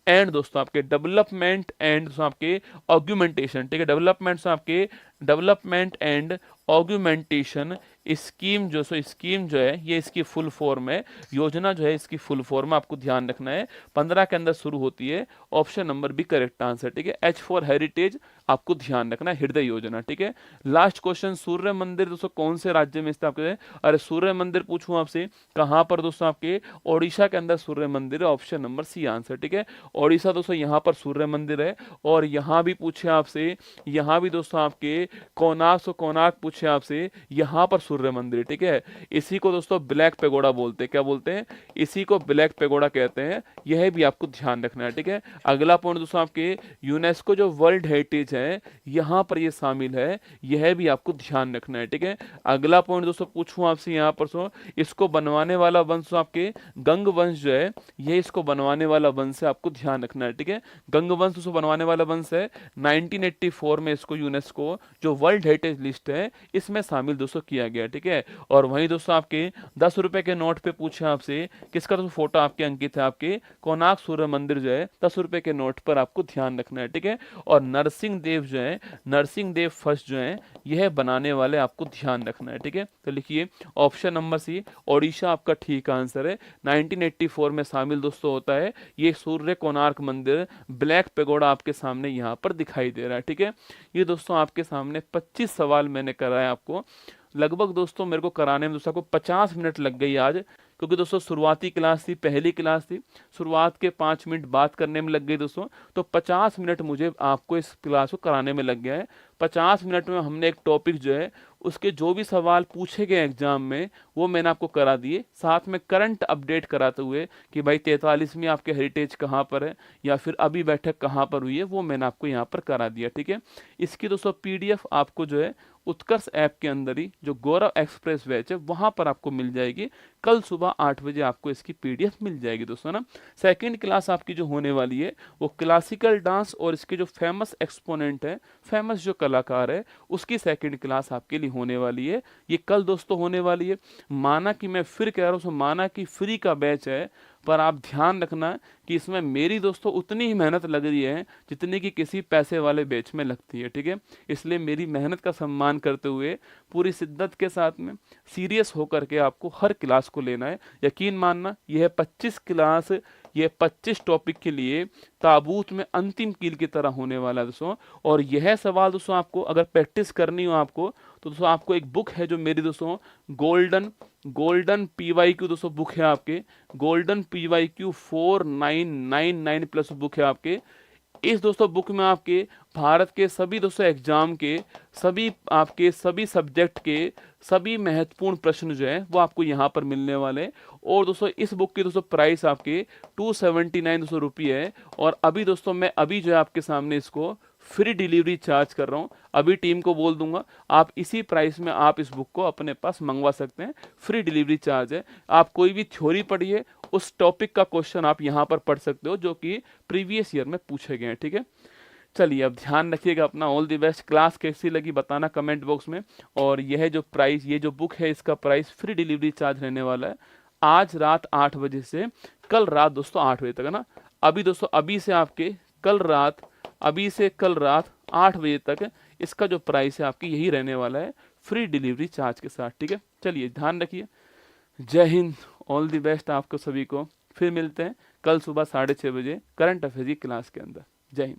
S2: and दोस्तों आपके डेवलपमेंट एंड दोस्तों आपके ऑग्यूमेंटेशन, ठीक है, डेवलपमेंट से आपके development and augmentation scheme scheme जो है ये इसकी फुल फॉर्म है, योजना जो है इसकी फुल फॉर्म है, आपको ध्यान रखना है, 15 के अंदर शुरू होती है, option number B correct answer, ठीक है। एच फॉर हेरिटेज आपको ध्यान रखना है, हृदय योजना, ठीक है। लास्ट क्वेश्चन, सूर्य मंदिर दोस्तों कौन से राज्य में स्थित आपके, अरे सूर्य मंदिर पूछूं आपसे कहां पर दोस्तों, आपके ओडिशा के अंदर सूर्य मंदिर है, ऑप्शन नंबर सी आंसर, ठीक है। ओडिशा दोस्तों यहाँ पर सूर्य मंदिर है, और यहाँ भी पूछे आपसे, यहाँ भी दोस्तों आपके कोणार्क पूछे आपसे, यहाँ पर सूर्य मंदिर, ठीक है। इसी को दोस्तों ब्लैक पेगोडा बोलते हैं, क्या बोलते हैं, इसी को ब्लैक पेगोडा कहते हैं, यह भी आपको ध्यान रखना है, ठीक है। अगला पॉइंट दोस्तों आपके यूनेस्को जो वर्ल्ड हेरिटेज है यहाँ पर ये शामिल है, यह भी आपको ध्यान रखना है, ठीक है। अगला पॉइंट दोस्तों पूछूं आपसे यहाँ पर इसको बनवाने वाला वंश आपके गंग वंश जो है, ये इसको बनवाने वाला वंश है, आपको ध्यान रखना है, ठीक है। गंग वंश दोस्तों बनवाने वाला वंश है, 1984 में इसको यूनेस्को जो वर्ल्ड हेरिटेज लिस्ट है इसमें शामिल दोस्तों किया गया, ठीक है। और वहीं दोस्तों आपके 10 रुपए के नोट पे पूछे आपसे किसका दोस्तों फोटो आपके अंकित है, आपके कोणार्क सूर्य मंदिर जो है 10 रुपए के नोट पर आपको ध्यान रखना है, ठीक है। और नरसिंह देव जो है, नरसिंह देव फर्स्ट जो है यह बनाने वाले आपको ध्यान रखना है, ठीक है। तो लिखिए ऑप्शन नंबर सी ओडिशा आपका ठीक आंसर है, 1984 में शामिल दोस्तों होता है ये सूर्य कोणार्क मंदिर, ब्लैक पेगोडा आपके सामने यहाँ पर दिखाई दे रहा है, ठीक है। ये दोस्तों आपके सामने 25 सवाल मैंने कराया आपको, लगभग दोस्तों मेरे को कराने में दोस्तों आपको 50 मिनट लग गई आज, क्योंकि दोस्तों शुरुआती क्लास थी, पहली क्लास थी, शुरुआत के 5 मिनट बात करने में लग गई दोस्तों, तो 50 मिनट मुझे आपको इस क्लास को कराने में लग गया है। 50 मिनट में हमने एक टॉपिक जो है उसके जो भी सवाल पूछे गए एग्जाम में वो मैंने आपको करा दिए, साथ में करंट अपडेट कराते हुए कि भाई 43वीं आपके हेरिटेज कहाँ पर है या फिर अभी बैठक कहाँ पर हुई है, वो मैंने आपको यहाँ पर करा दिया, ठीक है। इसकी दोस्तों PDF आपको जो है उत्कर्ष ऐप के अंदर ही जो गौरव एक्सप्रेस बैच है वहां पर आपको मिल जाएगी, कल सुबह 8 बजे आपको इसकी PDF मिल जाएगी दोस्तों ना। सेकंड क्लास आपकी जो होने वाली है वो क्लासिकल डांस और इसके जो फेमस एक्सपोनेंट है, फेमस जो कलाकार है उसकी सेकंड क्लास आपके लिए होने वाली है, ये कल दोस्तों होने वाली है। माना कि मैं फिर कह रहा हूँ, माना कि फ्री का बैच है, पर आप ध्यान रखना कि इसमें मेरी दोस्तों उतनी ही मेहनत लग रही है जितनी कि किसी पैसे वाले बैच में लगती है, ठीक है। इसलिए मेरी मेहनत का सम्मान करते हुए पूरी शिद्दत के साथ में सीरियस होकर के आपको हर क्लास को लेना है। यकीन मानना यह 25 क्लास, ये 25 टॉपिक के लिए ताबूत में अंतिम कील की तरह होने वाला है दोस्तों। और यह सवाल दोस्तों आपको अगर प्रैक्टिस करनी हो आपको, तो दोस्तों आपको एक बुक है जो मेरी दोस्तों गोल्डन PYQ दोस्तों बुक है आपके, गोल्डन PYQ 4999 प्लस बुक है आपके। इस दोस्तों बुक में आपके भारत के सभी दोस्तों एग्जाम के सभी सब्जेक्ट के सभी महत्वपूर्ण प्रश्न जो है वो आपको यहाँ पर मिलने वाले हैं। और दोस्तों इस बुक की दोस्तों प्राइस आपके 279 दोस्तों रुपये है। और अभी दोस्तों मैं अभी जो है आपके सामने इसको फ्री डिलीवरी चार्ज कर रहा हूँ, अभी टीम को बोल दूंगा आप इसी प्राइस में आप इस बुक को अपने पास मंगवा सकते हैं, फ्री डिलीवरी चार्ज है। आप कोई भी थ्योरी पढ़िए, उस टॉपिक का क्वेश्चन आप यहाँ पर पढ़ सकते हो जो कि प्रीवियस ईयर में पूछे गए हैं, ठीक है। चलिए अब ध्यान रखिएगा अपना, ऑल द बेस्ट। क्लास कैसी लगी बताना कमेंट बॉक्स में। और यह जो प्राइस, ये जो बुक है इसका प्राइस फ्री डिलीवरी चार्ज रहने वाला है आज रात 8 बजे से कल रात दोस्तों 8 बजे तक, है ना। अभी दोस्तों अभी से कल रात 8 बजे तक इसका जो प्राइस है आपकी यही रहने वाला है फ्री डिलीवरी चार्ज के साथ, ठीक है। चलिए ध्यान रखिए, जय हिंद, ऑल द बेस्ट आपको सभी को। फिर मिलते हैं कल सुबह 6:30 बजे करंट अफेयर्स की क्लास के अंदर। जय हिंद।